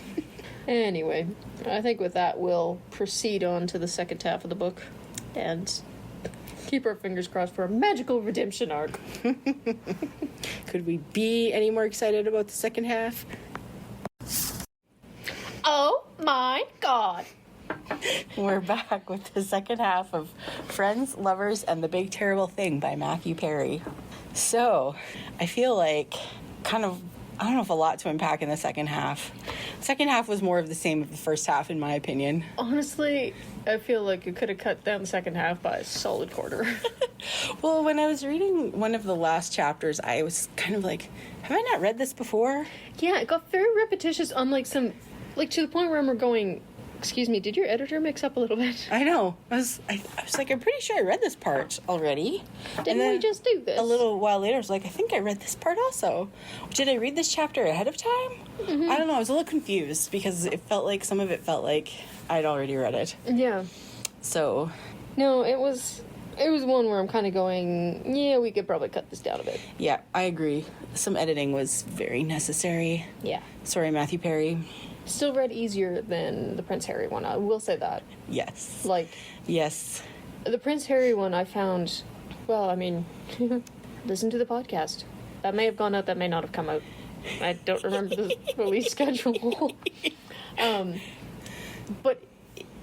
Anyway, I think with that, we'll proceed on to the second half of the book and keep our fingers crossed for a magical redemption arc. Could we be any more excited about the second half? Oh my God. We're back with the second half of Friends, Lovers, and the Big Terrible Thing by Matthew Perry. So, I feel like I don't know if a lot to unpack in the second half. Second half was more of the same of the first half, in my opinion. Honestly, I feel like you could have cut down the second half by a solid quarter. Well, when I was reading one of the last chapters, I was kind of like, have I not read this before? Yeah, it got very repetitious on like some, like to the point where I'm going, excuse me, did your editor mix up a little bit? I know. I was like, I'm pretty sure I read this part already. Didn't we just do this? A little while later, I was like, I think I read this part also. Did I read this chapter ahead of time? Mm-hmm. I don't know. I was a little confused because some of it felt like I'd already read it. Yeah. So. No, it was one where I'm kind of going, yeah, we could probably cut this down a bit. Yeah, I agree. Some editing was very necessary. Yeah. Sorry, Matthew Perry. Still read easier than the Prince Harry one. I will say that. Yes. Yes. The Prince Harry one I found, well, I mean, listen to the podcast. That may have gone out, that may not have come out. I don't remember the release schedule. But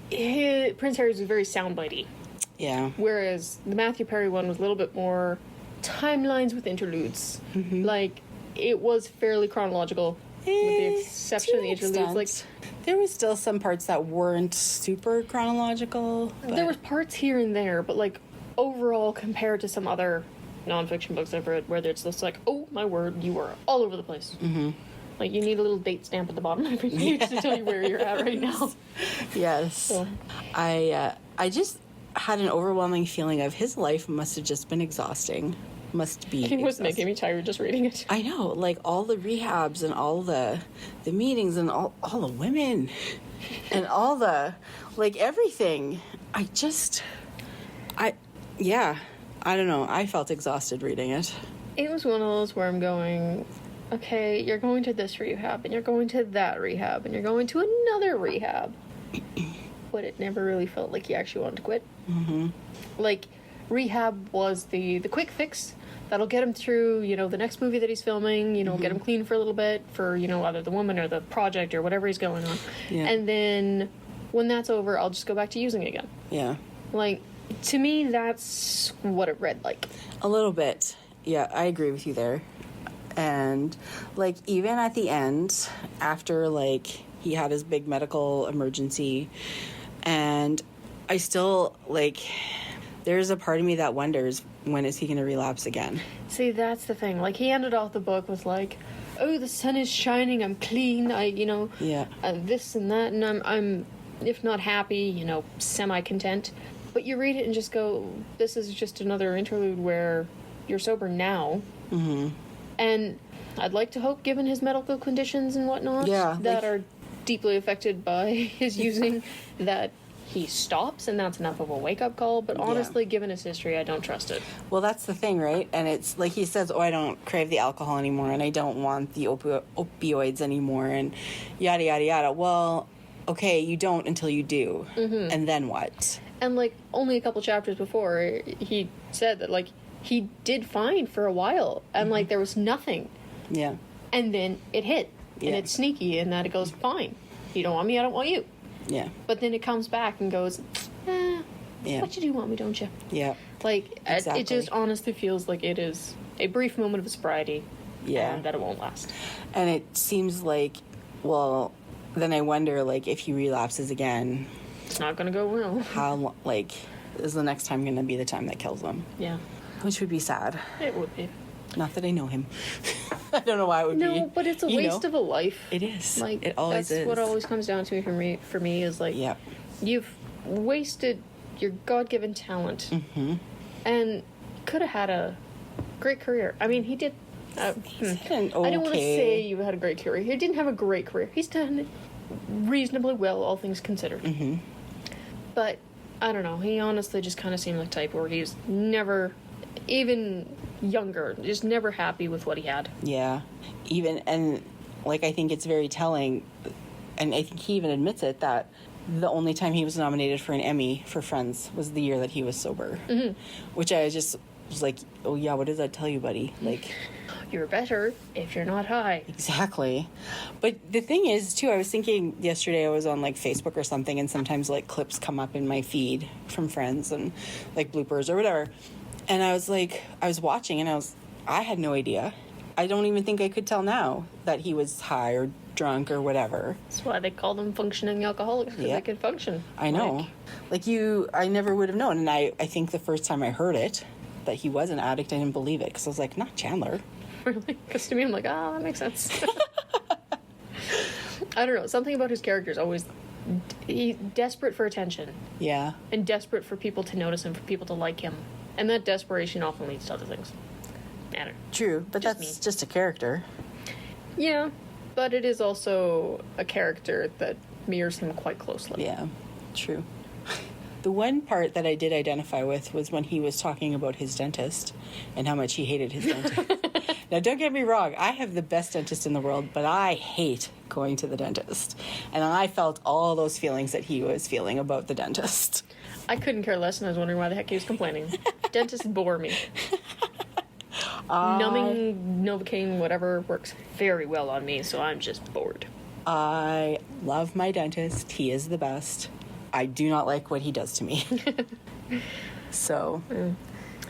Prince Harry's was very soundbitey. Yeah. Whereas the Matthew Perry one was a little bit more timelines with interludes. Mm-hmm. Like, it was fairly chronological. With the exception of the interludes, like there was still some parts that weren't super chronological. There was parts here and there, but like overall, compared to some other nonfiction books I've read, where it's just like, oh my word, you are all over the place. Mm-hmm. Like you need a little date stamp at the bottom of every page to tell you where you're at right now. Yes, so. I just had an overwhelming feeling of his life must have just been exhausting. It was making me tired just reading it. I know, like all the rehabs and all the meetings and all the women and all the, like everything. I don't know. I felt exhausted reading it. It was one of those where I'm going, okay, you're going to this rehab and you're going to that rehab and you're going to another rehab. But it never really felt like you actually wanted to quit. Mm-hmm. Like, rehab was the quick fix that'll get him through, the next movie that he's filming, get him clean for a little bit for, either the woman or the project or whatever he's going on. Yeah. And then when that's over, I'll just go back to using it again. Yeah. Like, to me, that's what it read like. A little bit. Yeah, I agree with you there. And, like, even at the end, after, like, he had his big medical emergency, and I still, like, there's a part of me that wonders, when is he going to relapse again? See, that's the thing. Like, he ended off the book with, like, oh, the sun is shining, I'm clean, Yeah. This and that, and I'm, if not happy, semi-content. But you read it and just go, this is just another interlude where you're sober now. Mm-hmm. And I'd like to hope, given his medical conditions and whatnot, that are deeply affected by his using, that he stops and that's enough of a wake-up call. But honestly, given his history, I don't trust it. Well, that's the thing, right? And it's like he says, I don't crave the alcohol anymore, and I don't want the opioids anymore, and yada, yada, yada. Well, okay, you don't until you do. Mm-hmm. And then what? And, like, only a couple chapters before, he said that, like, he did fine for a while, and, like, there was nothing. Yeah. And then it hit, and it's sneaky, and that it goes, fine. You don't want me, I don't want you. Yeah. But then it comes back and goes, what you do want me, don't you? Yeah. Like, exactly. It just honestly feels like it is a brief moment of sobriety. Yeah. And that it won't last. And it seems like, well, then I wonder, like, if he relapses again, it's not going to go well. How, like, is the next time going to be the time that kills him? Yeah. Which would be sad. It would be. Not that I know him. I don't know why it would be. No, but it's a waste of a life. It is. Like, it always is. That's what always comes down to for me is, like, you've wasted your God-given talent and could have had a great career. I mean, he did. I don't want to say you had a great career. He didn't have a great career. He's done it reasonably well, all things considered. Mm-hmm. But, I don't know, he honestly just kind of seemed like the type where he's never, even younger, just never happy with what he had. Yeah. And, like, I think it's very telling, and I think he even admits it, that the only time he was nominated for an Emmy for Friends was the year that he was sober. Mm-hmm. Which I just was like, oh yeah, what does that tell you, buddy? Like, you're better if you're not high. Exactly. But the thing is, too, I was thinking yesterday, I was on, like, Facebook or something, and sometimes, like, clips come up in my feed from Friends and, like, bloopers or whatever. And I was like, I was watching, and I had no idea. I don't even think I could tell now that he was high or drunk or whatever. That's why they call them functioning alcoholics, because they can function. I know. I never would have known. And I think the first time I heard it, that he was an addict, I didn't believe it, because I was like, not Chandler. Really? Because to me, I'm like, that makes sense. I don't know. Something about his character is always desperate for attention. Yeah. And desperate for people to notice him, for people to like him. And that desperation often leads to other things. I don't know. True, but that's just a character. Yeah, but it is also a character that mirrors him quite closely. Yeah, true. The one part that I did identify with was when he was talking about his dentist and how much he hated his dentist. Now, don't get me wrong. I have the best dentist in the world, but I hate going to the dentist. And I felt all those feelings that he was feeling about the dentist. I couldn't care less, and I was wondering why the heck he was complaining. Dentists bore me. Numbing, Novocaine, whatever, works very well on me, so I'm just bored. I love my dentist. He is the best. I do not like what he does to me. So.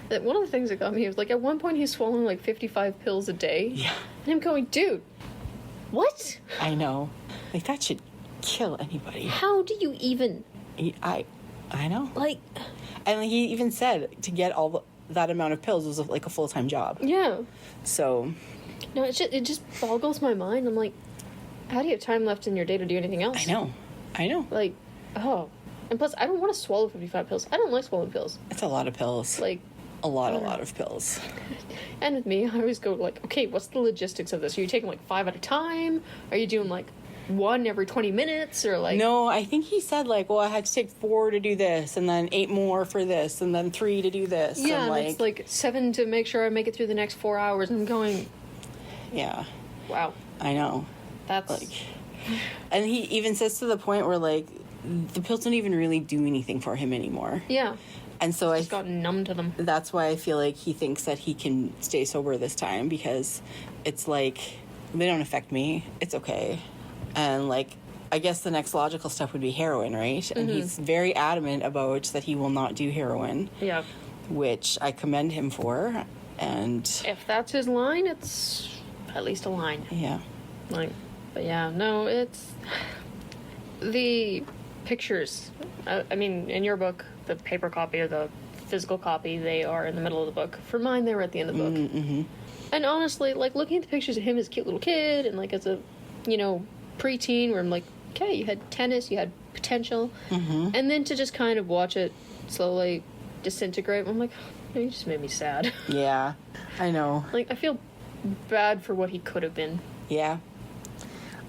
One of the things that got me was, like, at one point he's swallowing, like, 55 pills a day. Yeah. And I'm going, dude, what? I know. Like, that should kill anybody. How do you even? I know. Like. And he even said to get that amount of pills was, like, a full-time job. Yeah. So. No, it just boggles my mind. I'm like, how do you have time left in your day to do anything else? I know. Like, oh. And plus, I don't want to swallow 55 pills. I don't like swallowing pills. It's a lot of pills. Like. A lot of pills. And with me, I always go, like, okay, what's the logistics of this? Are you taking, like, 5 at a time? Are you doing, like, 1 every 20 minutes? Or, like... No, I think he said, like, well, I had to take 4 to do this, and then 8 more for this, and then 3 to do this. Yeah, and, like... it's, like, 7 to make sure I make it through the next 4 hours. And I'm going... Yeah. Wow. I know. That's... Like... And he even says to the point where, like, the pills don't even really do anything for him anymore. Yeah. And so He's gotten numb to them. that's why I feel like he thinks that he can stay sober this time, because it's like, they don't affect me. It's okay. And like, I guess the next logical step would be heroin, right? And he's very adamant about that he will not do heroin. Yeah. Which I commend him for. And If that's his line, it's at least a line. yeah. Like, but yeah, no, it's the pictures. I mean, in your book, the paper copy or the physical copy, they are in the middle of the book. For mine, they were at the end of the book. Mm-hmm. And honestly, like, looking at the pictures of him as a cute little kid and, like, as a, preteen, where I'm like, okay, you had tennis, you had potential. Mm-hmm. And then to just kind of watch it slowly disintegrate, I'm like, oh, you just made me sad. Yeah, I know. Like, I feel bad for what he could have been. Yeah,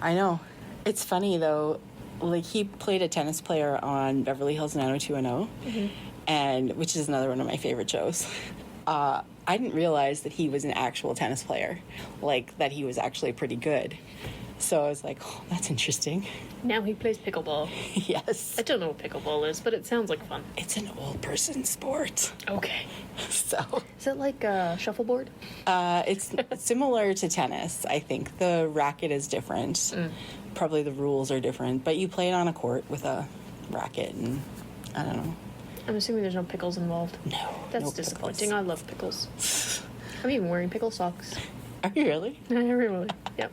I know. It's funny, though. Like, he played a tennis player on Beverly Hills 90210, and which is another one of my favorite shows. I didn't realize that he was an actual tennis player, like, that he was actually pretty good. So I was like, oh, that's interesting. Now he plays pickleball. Yes. I don't know what pickleball is, but it sounds like fun. It's an old person sport. Okay. So. Is it like a shuffleboard? It's similar to tennis. I think the racket is different. Probably the rules are different, but you play it on a court with a racket, and I don't know. I'm assuming there's no pickles involved. No. That's no disappointing. pickles. I love pickles. I'm even wearing pickle socks. Are you really? Really? Yep.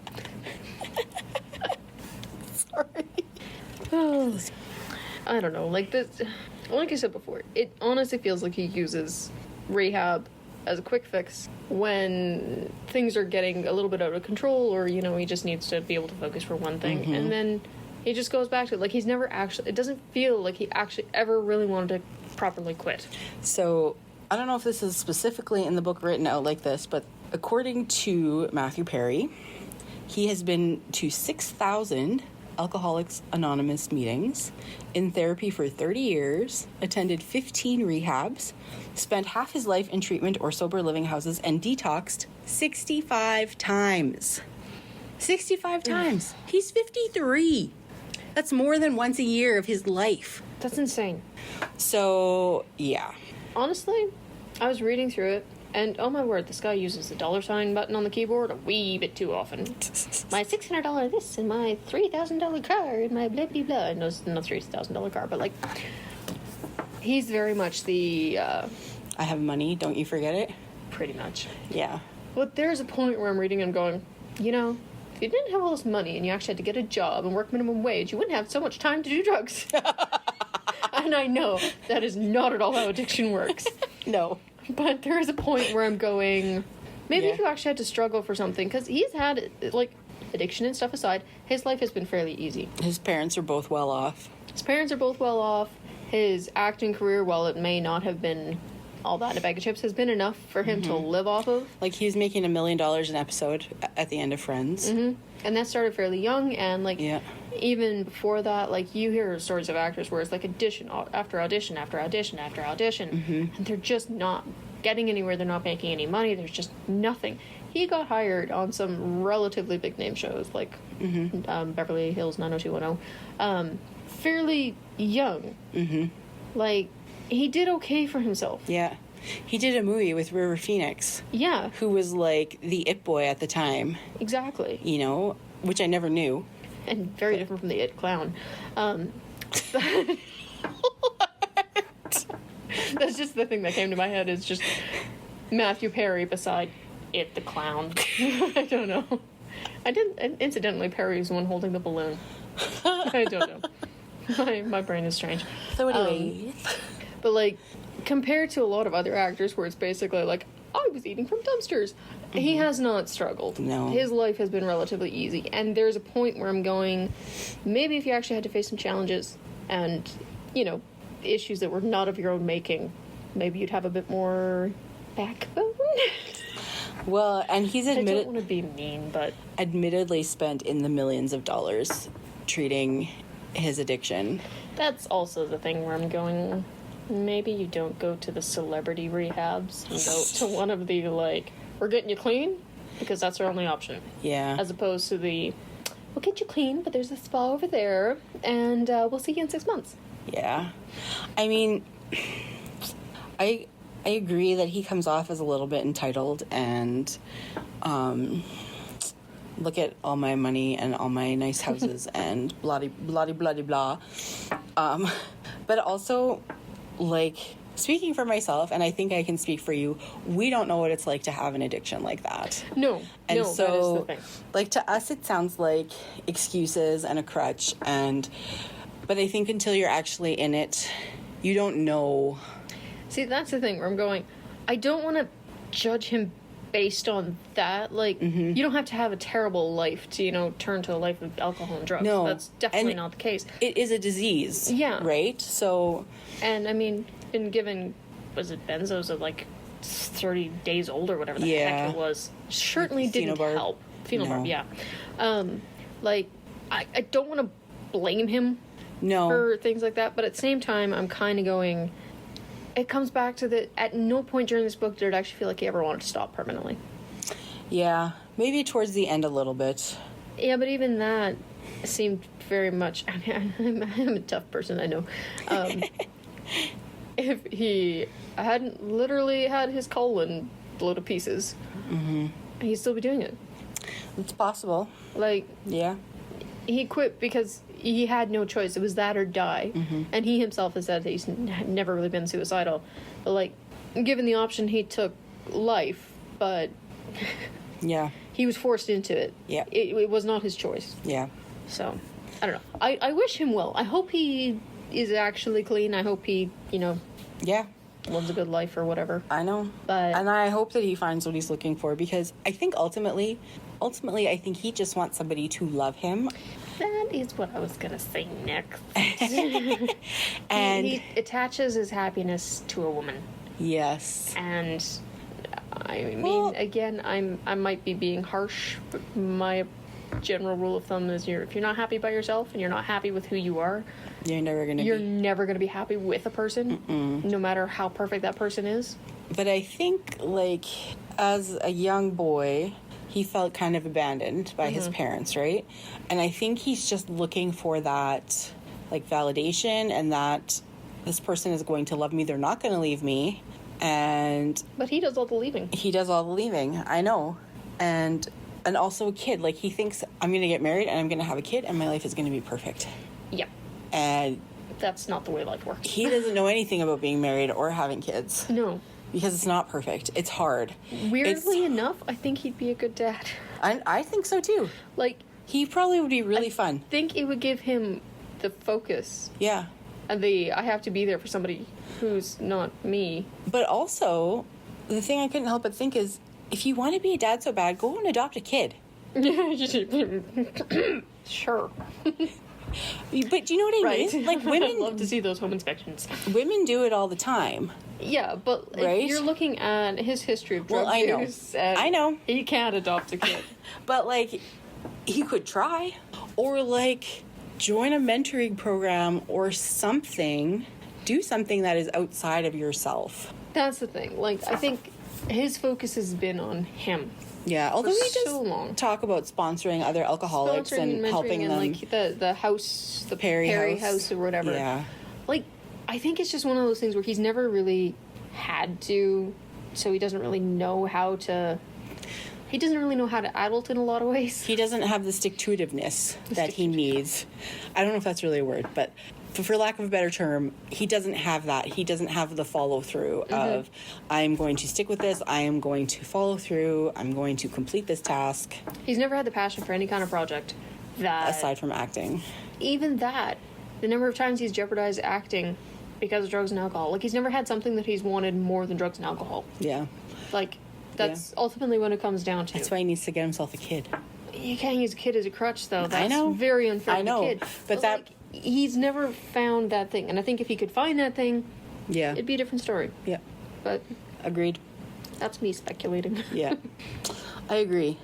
Sorry. Oh, I don't know. Like this, like I said before, it honestly feels like he uses rehab as a quick fix when things are getting a little bit out of control, or he just needs to be able to focus for one thing, and then he just goes back to it. Like, he's never actually. It doesn't feel like he actually ever really wanted to properly quit. So I don't know if this is specifically in the book written out like this, but according to Matthew Perry, he has been to 6,000 Alcoholics Anonymous meetings, in therapy for 30 years, attended 15 rehabs, spent half his life in treatment or sober living houses, and detoxed 65 times. 65 times. He's 53. That's more than once a year of his life. That's insane. So, yeah. Honestly, I was reading through it, and oh my word, this guy uses the $ button on the keyboard a wee bit too often. My $600 this, and my $3,000 car, and my blah blah blah. No, it's not $3,000 car, but like, he's very much the. I have money, don't you forget it? Pretty much. Yeah. But there's a point where I'm reading and going, if you didn't have all this money and you actually had to get a job and work minimum wage, you wouldn't have so much time to do drugs. And I know that is not at all how addiction works. No. But there is a point where I'm going, maybe if you actually had to struggle for something, because he's had, like, addiction and stuff aside, his life has been fairly easy. His parents are both well off. His parents are both well off. His acting career, while it may not have been all that in a bag of chips, has been enough for him to live off of. Like, he was making $1 million an episode at the end of Friends. Mm-hmm. And that started fairly young, and, like, Yeah. even before that, like, you hear stories of actors where it's, like, audition after audition after audition after audition, and they're just not getting anywhere, they're not making any money, there's just nothing. He got hired on some relatively big-name shows, like Beverly Hills 90210, fairly young. Like, he did okay for himself. Yeah. He did a movie with River Phoenix. Yeah. Who was, like, the it boy at the time. Exactly. Which I never knew. And very different from the it clown. That's just the thing that came to my head, is just Matthew Perry beside it the clown. I don't know. Incidentally, Perry's the one holding the balloon. I don't know. My brain is strange. So anyway. But, like, compared to a lot of other actors where it's basically like, I was eating from dumpsters, he has not struggled. No. His life has been relatively easy. And there's a point where I'm going, maybe if you actually had to face some challenges and, issues that were not of your own making, maybe you'd have a bit more backbone. Well, and he's I don't want to be mean, but admittedly spent in the millions of dollars treating his addiction. That's also the thing where I'm going, maybe you don't go to the celebrity rehabs and go to one of the, like, we're getting you clean, because that's our only option. Yeah. As opposed to the, we'll get you clean, but there's a spa over there, and we'll see you in 6 months. Yeah. I mean, I agree that he comes off as a little bit entitled and look at all my money and all my nice houses and blah blah blah blah blah. But also, like, speaking for myself, and I think I can speak for you, we don't know what it's like to have an addiction like that. No, and no, so, that is the thing. like, to us it sounds like excuses and a crutch, but I think until you're actually in it, you don't know. See, that's the thing where I'm going, I don't want to judge him based on that. Like, you don't have to have a terrible life to, you know, turn to a life of alcohol and drugs. No. That's definitely And not the case. It is a disease. Yeah. Right? So... And, I mean, been given, was it benzos at, like, 30 days old or whatever the heck it was. Certainly didn't help. Phenobarb, yeah. Like, I don't want to blame him for things like that, but at the same time, I'm kind of going... It comes back to that at no point during this book did it actually feel like he ever wanted to stop permanently. Yeah. Maybe towards the end a little bit. Yeah, but even that seemed very much... I mean, I'm a tough person, I know. If he hadn't literally had his colon blow to pieces, he'd still be doing it. It's possible. Like... Yeah. He quit because he had no choice. It was that or die. And he himself has said that he's never really been suicidal. But, like, given the option, he took life, but... Yeah. He was forced into it. Yeah. It was not his choice. Yeah. So, I don't know. I wish him well. I hope he is actually clean. I hope he, you know... Yeah. Lives a good life or whatever. I know. And I hope that he finds what he's looking for, because I think ultimately, I think he just wants somebody to love him. That is what I was going to say next. And he attaches his happiness to a woman. Yes. And I mean, again, I might be being harsh, but my general rule of thumb is if you're not happy by yourself and you're not happy with who you are, you're never going to be happy with a person, no matter how perfect that person is. But I think, like, as a young boy, he felt kind of abandoned by his parents, right? And I think he's just looking for that, like, validation, and that this person is going to love me. They're not going to leave me. But he does all the leaving. He does all the leaving. I know. And also a kid. Like, he thinks, I'm going to get married and I'm going to have a kid and my life is going to be perfect. Yeah. And that's not the way life works. He doesn't know anything about being married or having kids. No. Because it's not perfect. It's hard. Weirdly enough, I think he'd be a good dad. I think so too. Like, he probably would be really fun. I think it would give him the focus. Yeah. And I have to be there for somebody who's not me. But also, the thing I couldn't help but think is, if you want to be a dad so bad, go and adopt a kid. Sure. But do you know what I mean? Like, women... I'd love to see those home inspections. Women do it all the time. Yeah, but if you're looking at his history of drug use... I know. He can't adopt a kid. But, like, he could try. Or, like, join a mentoring program or something. Do something that is outside of yourself. That's the thing. Like, I think his focus has been on him. Yeah, although he does talk about sponsoring other alcoholics and helping them. Like the house, the Perry house or whatever. Yeah. Like, I think it's just one of those things where he's never really had to, so he doesn't really know how to... He doesn't really know how to adult in a lot of ways. He doesn't have the stick-to-itiveness that he needs. I don't know if that's really a word, but... For lack of a better term, he doesn't have that. He doesn't have the follow-through of, I'm going to stick with this, I am going to follow through, I'm going to complete this task. He's never had the passion for any kind of project that... Aside from acting. Even that. The number of times he's jeopardized acting because of drugs and alcohol. Like, he's never had something that he's wanted more than drugs and alcohol. Yeah. Like, that's ultimately what it comes down to. That's why he needs to get himself a kid. You can't use a kid as a crutch, though. That's I know. Very unfair to the kid. But that... Like, he's never found that thing, and I think if he could find that thing, it'd be a different story. Yeah. But agreed. That's me speculating. Yeah. I agree.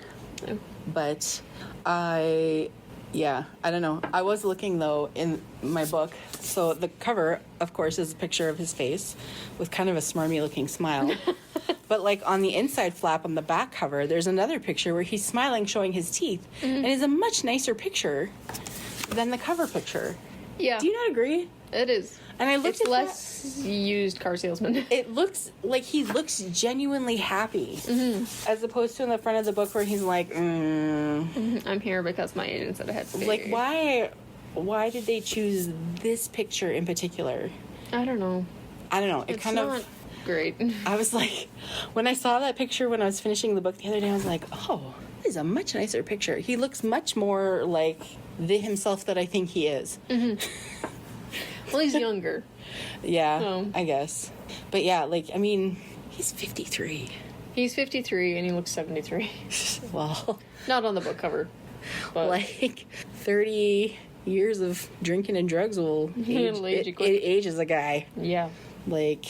Yeah. But I don't know. I was looking, though, in my book. So the cover, of course, is a picture of his face with kind of a smarmy-looking smile. But, like, on the inside flap on the back cover, there's another picture where he's smiling, showing his teeth. And it's a much nicer picture than the cover picture. Yeah. Do you not agree? It is. And I looked It's at less used car salesman. it looks like he looks genuinely happy, as opposed to in the front of the book where he's like, I'm here because my agent said I had to be. like, why did they choose this picture in particular? I don't know. It It's kind not of, great. I was like, when I saw that picture when I was finishing the book the other day, I was like, oh, this is a much nicer picture. He looks much more like the himself that I think he is. Well, he's younger. Yeah, Oh. I guess. But yeah, like, I mean, he's 53. He's 53 and he looks 73. Well, Not on the book cover. But like 30 years of drinking and drugs will It'll age you it quick. ages a guy. yeah. Like,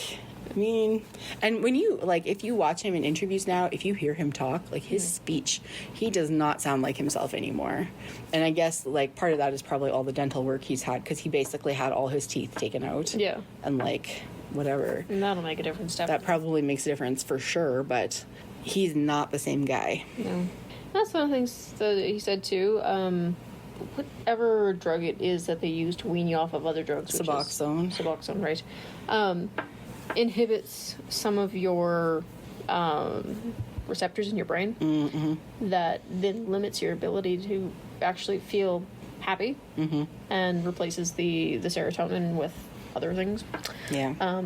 I mean, and when you, like, if you watch him in interviews now, if you hear him talk, like, his speech, he does not sound like himself anymore. And I guess, like, part of that is probably all the dental work he's had, because he basically had all his teeth taken out. Yeah. And, like, whatever. And that'll make a difference, That definitely. probably makes a difference for sure, but he's not the same guy. No. That's one of the things that he said, too. Whatever drug it is that they use to wean you off of other drugs. which is- Suboxone. Suboxone, right. Inhibits some of your receptors in your brain that then limits your ability to actually feel happy and replaces the serotonin with other things. Yeah.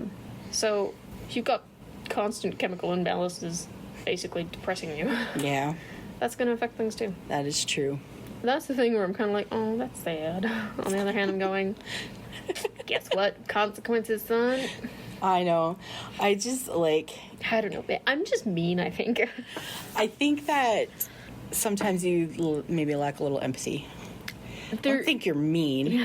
So if you've got constant chemical imbalances basically depressing you, Yeah. that's going to affect things too. That is true. That's the thing where I'm kind of like, oh, that's sad. On the other hand, I'm going, guess what? Consequences, son. I know. I just, like, I don't know. I'm just mean, I think. I think that sometimes you maybe lack a little empathy. I don't think you're mean.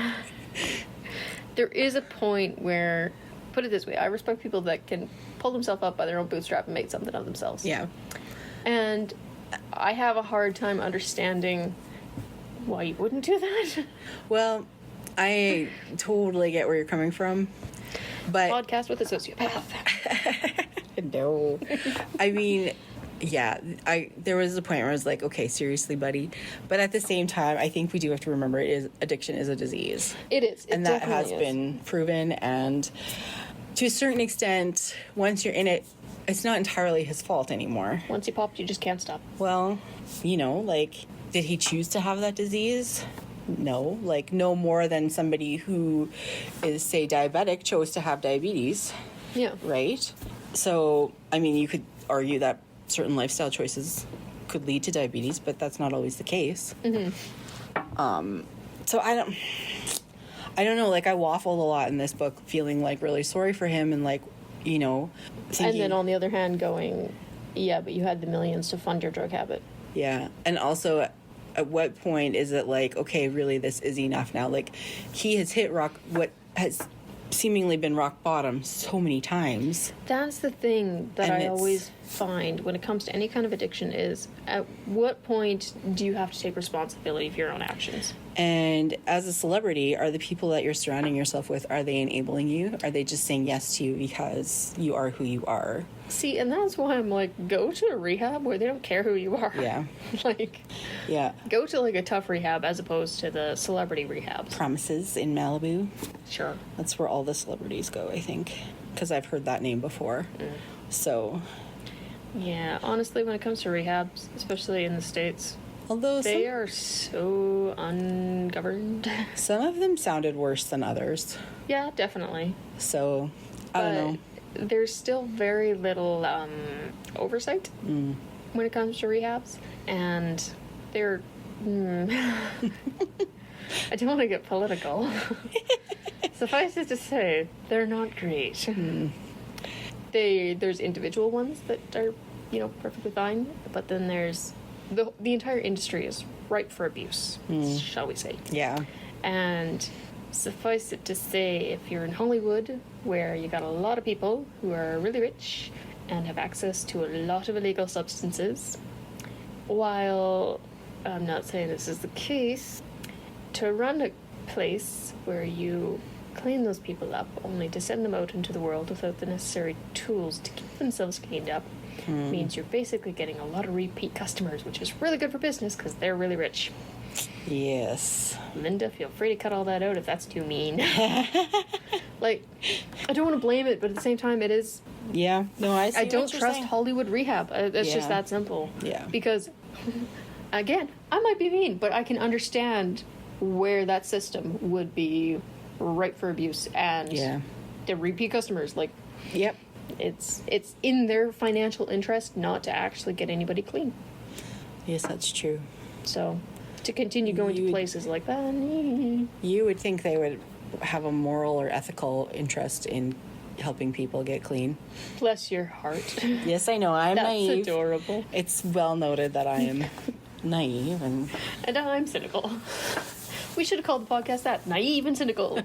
There is a point where, put it this way, I respect people that can pull themselves up by their own bootstrap and make something of themselves. Yeah. And I have a hard time understanding why you wouldn't do that. Well, I totally get where you're coming from, but Podcast with a sociopath. no. I mean, yeah, there was a point where I was like, okay, seriously, buddy. But at the same time, I think we do have to remember addiction is a disease. It is. It And that has definitely is. been proven, and to a certain extent, once you're in it, it's not entirely his fault anymore. Once you popped, you just can't stop. Well, like, did he choose to have that disease? No. Like, no more than somebody who is, say, diabetic chose to have diabetes, Yeah. right? So, I mean, you could argue that certain lifestyle choices could lead to diabetes, but that's not always the case. So I don't know, like, I waffled a lot in this book, feeling, like, really sorry for him and, like, thinking... And then on the other hand, going, yeah, but you had the millions to fund your drug habit. Yeah. And also, at what point is it like, okay, really, this is enough now? Like, he has hit what has seemingly been rock bottom so many times. That's the thing that And I it's- always find when it comes to any kind of addiction is, at what point do you have to take responsibility for your own actions? And as a celebrity, are the people that you're surrounding yourself with, are they enabling you? Are they just saying yes to you because you are who you are? See, and that's why I'm like, go to a rehab where they don't care who you are. Yeah. Like, Yeah. go to like a tough rehab as opposed to the celebrity rehabs. Promises in Malibu. Sure. That's where all the celebrities go, I think. Because I've heard that name before. So, Yeah, honestly, when it comes to rehabs, especially in the States, although they are so ungoverned. some of them sounded worse than others. Yeah, definitely. So, I don't know. There's still very little oversight when it comes to rehabs, and they're. I don't want to get political. Suffice it to say, they're not great. There's individual ones that are, perfectly fine, but then there's the entire industry is ripe for abuse, shall we say? Yeah. And suffice it to say, if you're in Hollywood, where you got a lot of people who are really rich and have access to a lot of illegal substances, while I'm not saying this is the case, to run a place where you clean those people up only to send them out into the world without the necessary tools to keep themselves cleaned up means you're basically getting a lot of repeat customers, which is really good for business because they're really rich. Yes. Linda, feel free to cut all that out if that's too mean. Like, I don't want to blame it, but at the same time, it is. Yeah. No, I see I what don't you're trust saying. Hollywood rehab. It's just that simple. Yeah. Because, again, I might be mean, but I can understand where that system would be ripe for abuse and the repeat customers. Like, Yep. it's in their financial interest not to actually get anybody clean. Yes, that's true. So, to continue going to places like that. You would think they would have a moral or ethical interest in helping people get clean. Bless your heart. Yes, I know. I'm That's naive. adorable. It's well noted that I am naive and I'm cynical. We should have called the podcast that. Naive and cynical.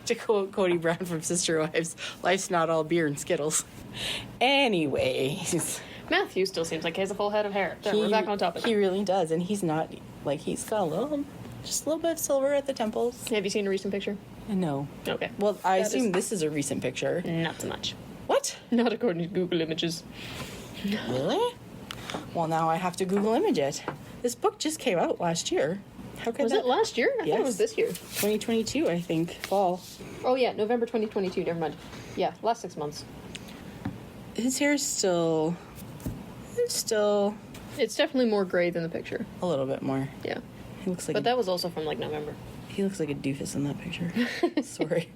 to quote Cody Brown from Sister Wives, life's not all beer and Skittles. Anyways. Matthew still seems like he has a full head of hair. We're back on topic. He really does, and he's not, like, he's got just a little bit of silver at the temples. Have you seen a recent picture? No. Okay. Well, I assume this is a recent picture. Not so much. What? Not according to Google Images. Really? Well, now I have to Google image it. This book just came out last year. How could Was it last year? I thought it was this year. 2022, I think. Fall. Oh, yeah. November 2022. Never mind. Yeah, last 6 months. His hair's still... It's definitely more gray than the picture. a little bit more. Yeah. He looks like But that was also from, like, November. he looks like a doofus in that picture. Sorry.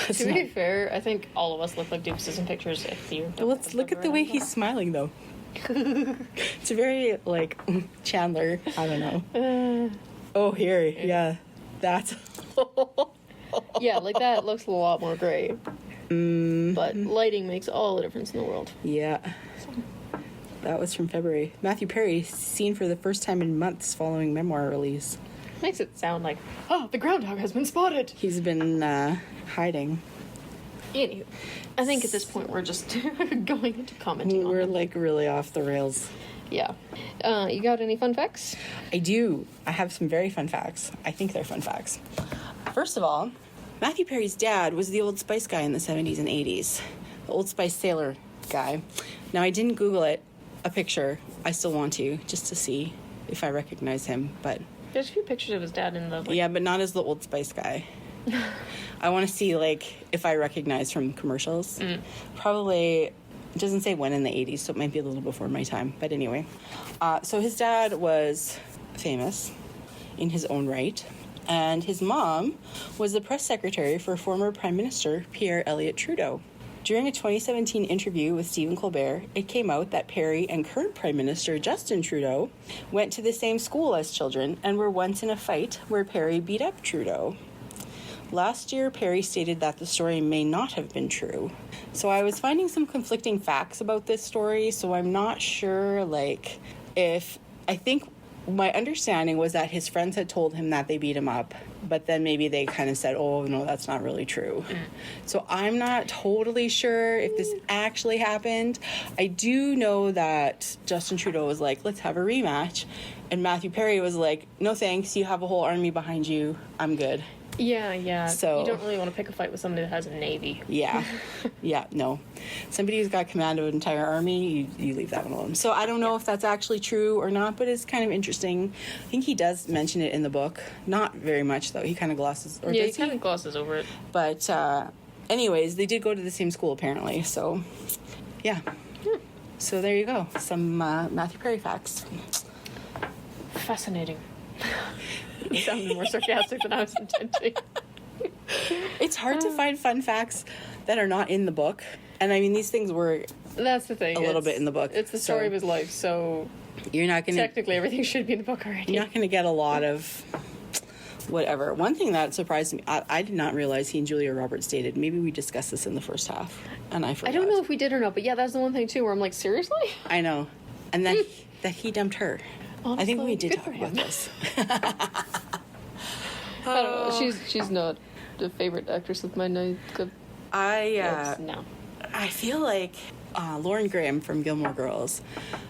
To be fair, I think all of us look like doofuses in pictures. If you don't Let's look at the way he's smiling, though. It's very, like, Chandler. I don't know. Oh, here. Yeah. That's... Yeah, like that looks a lot more gray. But lighting makes all the difference in the world. Yeah. That was from February. Matthew Perry, seen for the first time in months following memoir release. Makes it sound like, oh, the groundhog has been spotted. He's been hiding. Anywho, I think at this point we're just going into commenting on We're it. like really off the rails. Yeah. You got any fun facts? I do. I have some very fun facts. I think they're fun facts. First of all, Matthew Perry's dad was the Old Spice guy in the 70s and 80s. The Old Spice sailor guy. Now, I didn't Google a picture. I still want to, just to see if I recognize him, but... There's a few pictures of his dad in the... Yeah, but not as the Old Spice guy. I want to see, like, if I recognize from commercials. Probably, it doesn't say when in the 80s, so it might be a little before my time. But anyway. So his dad was famous in his own right. And his mom was the press secretary for former Prime Minister Pierre Elliott Trudeau. During a 2017 interview with Stephen Colbert, it came out that Perry and current Prime Minister Justin Trudeau went to the same school as children and were once in a fight where Perry beat up Trudeau. Last year, Perry stated that the story may not have been true. So I was finding some conflicting facts about this story, so I'm not sure, like, if... I think my understanding was that his friends had told him that they beat him up, but then maybe they kind of said, oh, no, that's not really true. So I'm not totally sure if this actually happened. I do know that Justin Trudeau was like, let's have a rematch. And Matthew Perry was like, no thanks, you have a whole army behind you. I'm good. Yeah. So- you don't really want to pick a fight with somebody that has a navy. Yeah. Yeah, no. Somebody who's got command of an entire army, you leave that one alone. So I don't know if that's actually true or not, but it's kind of interesting. I think he does mention it in the book. Not very much, though. He kind of glosses... Or Yeah, he does kind of glosses over it. But anyways, they did go to the same school, apparently. So, yeah. So there you go. Some Matthew Perry facts. Fascinating. It sounded more sarcastic than I was intending. It's hard to find fun facts that are not in the book. And I mean, these things were That's the thing. a little bit in the book. It's the story so of his life, so you're not going to... technically everything should be in the book already. You're not going to get a lot of whatever. One thing that surprised me, I did not realize he and Julia Roberts dated. Maybe we discussed this in the first half, and I forgot. I don't know if we did or not, but yeah, that's the one thing too where I'm like, seriously? I know. And then that he dumped her. Honestly, I think we did good talk for about him. this. I don't know. She's not the favorite actress of mine. No. I feel like Lauren Graham from Gilmore Girls.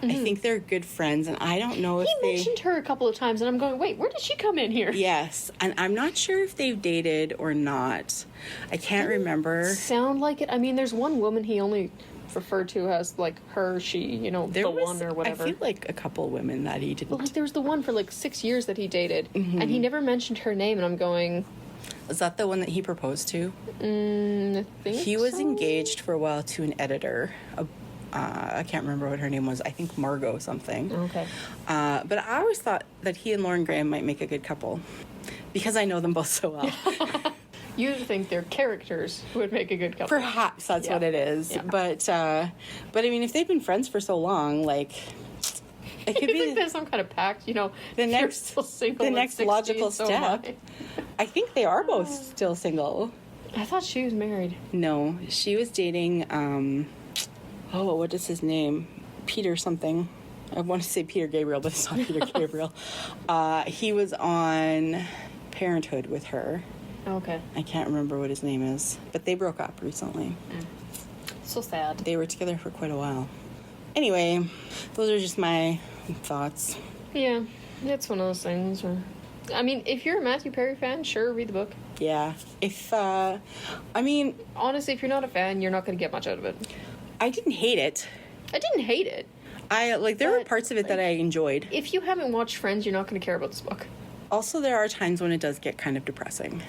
I think they're good friends, and I don't know if He they... mentioned her a couple of times, and I'm going, wait, where did she come in here? Yes, and I'm not sure if they've dated or not. I can't remember. Sound like it? I mean, there's one woman he only referred to as like her, she, you know, There the was, one or whatever. I feel like a couple women that he didn't. Well, like there was the one for like 6 years that he dated, Mm-hmm. and he never mentioned her name, and I'm going, Is that the one that he proposed to? I think He was so? engaged for a while to an editor. I can't remember what her name was. I think Margot something. Okay. But I always thought that he and Lauren Graham might make a good couple because I know them both so well. You think their characters would make a good couple? Perhaps that's what it is. Yeah. But I mean, if they've been friends for so long, like it could You be think there's some kind of pact, you know? the if you're next still single the at next 60, logical so am step. I think they are both still single. I thought she was married. No, she was dating. What is his name? Peter something. I want to say Peter Gabriel, but it's not Peter Gabriel. He was on Parenthood with her. Okay. I can't remember what his name is, but they broke up recently. So sad. They were together for quite a while. Anyway, those are just my thoughts. Yeah, it's one of those things where... I mean, if you're a Matthew Perry fan, sure, read the book. Yeah. Honestly, if you're not a fan, you're not going to get much out of it. I didn't hate it. I didn't hate it. There were parts of it that I enjoyed. If you haven't watched Friends, you're not going to care about this book. Also, there are times when it does get kind of depressing.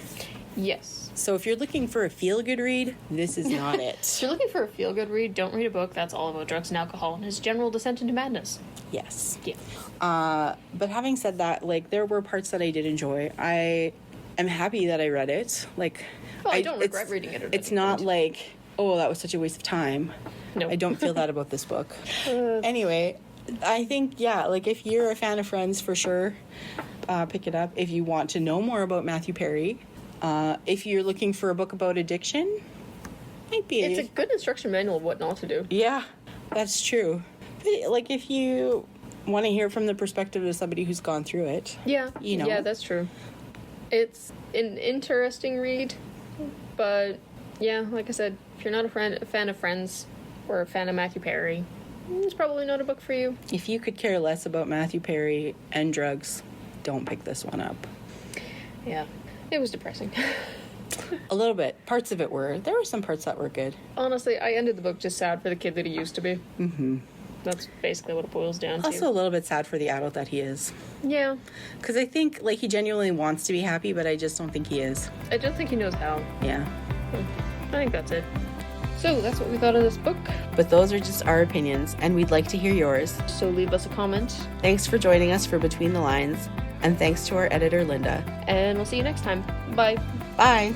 Yes. So if you're looking for a feel-good read, this is not If it. you're looking for a feel-good read, don't read a book that's all about drugs and alcohol and his general descent into madness. Yes. Yeah. But having said that, like, there were parts that I did enjoy. I am happy that I read it. Like, Well, I don't regret reading it. It's not like, oh, that was such a waste of time. No. I don't feel that about this book. Anyway, I think, yeah, like, if you're a fan of Friends, for sure, pick it up. If you want to know more about Matthew Perry, if you're looking for a book about addiction, might be It's a good instruction manual of what not to do. Yeah, that's true. But, like, if you want to hear from the perspective of somebody who's gone through it. Yeah. You know. Yeah, that's true. It's an interesting read, but yeah, like I said, if you're not a fan of Friends or a fan of Matthew Perry, it's probably not a book for you. If you could care less about Matthew Perry and drugs, don't pick this one up. Yeah. It was depressing. A little bit. Parts of it were. There were some parts that were good. Honestly, I ended the book just sad for the kid that he used to be. Mm-hmm. That's basically what it boils down to. Also a little bit sad for the adult that he is. Yeah. Because I think, like, he genuinely wants to be happy, but I just don't think he is. I don't think he knows how. Yeah. I think that's it. So, that's what we thought of this book. But those are just our opinions, and we'd like to hear yours. So leave us a comment. Thanks for joining us for Between the Lines, and thanks to our editor, Linda. And we'll see you next time. Bye. Bye!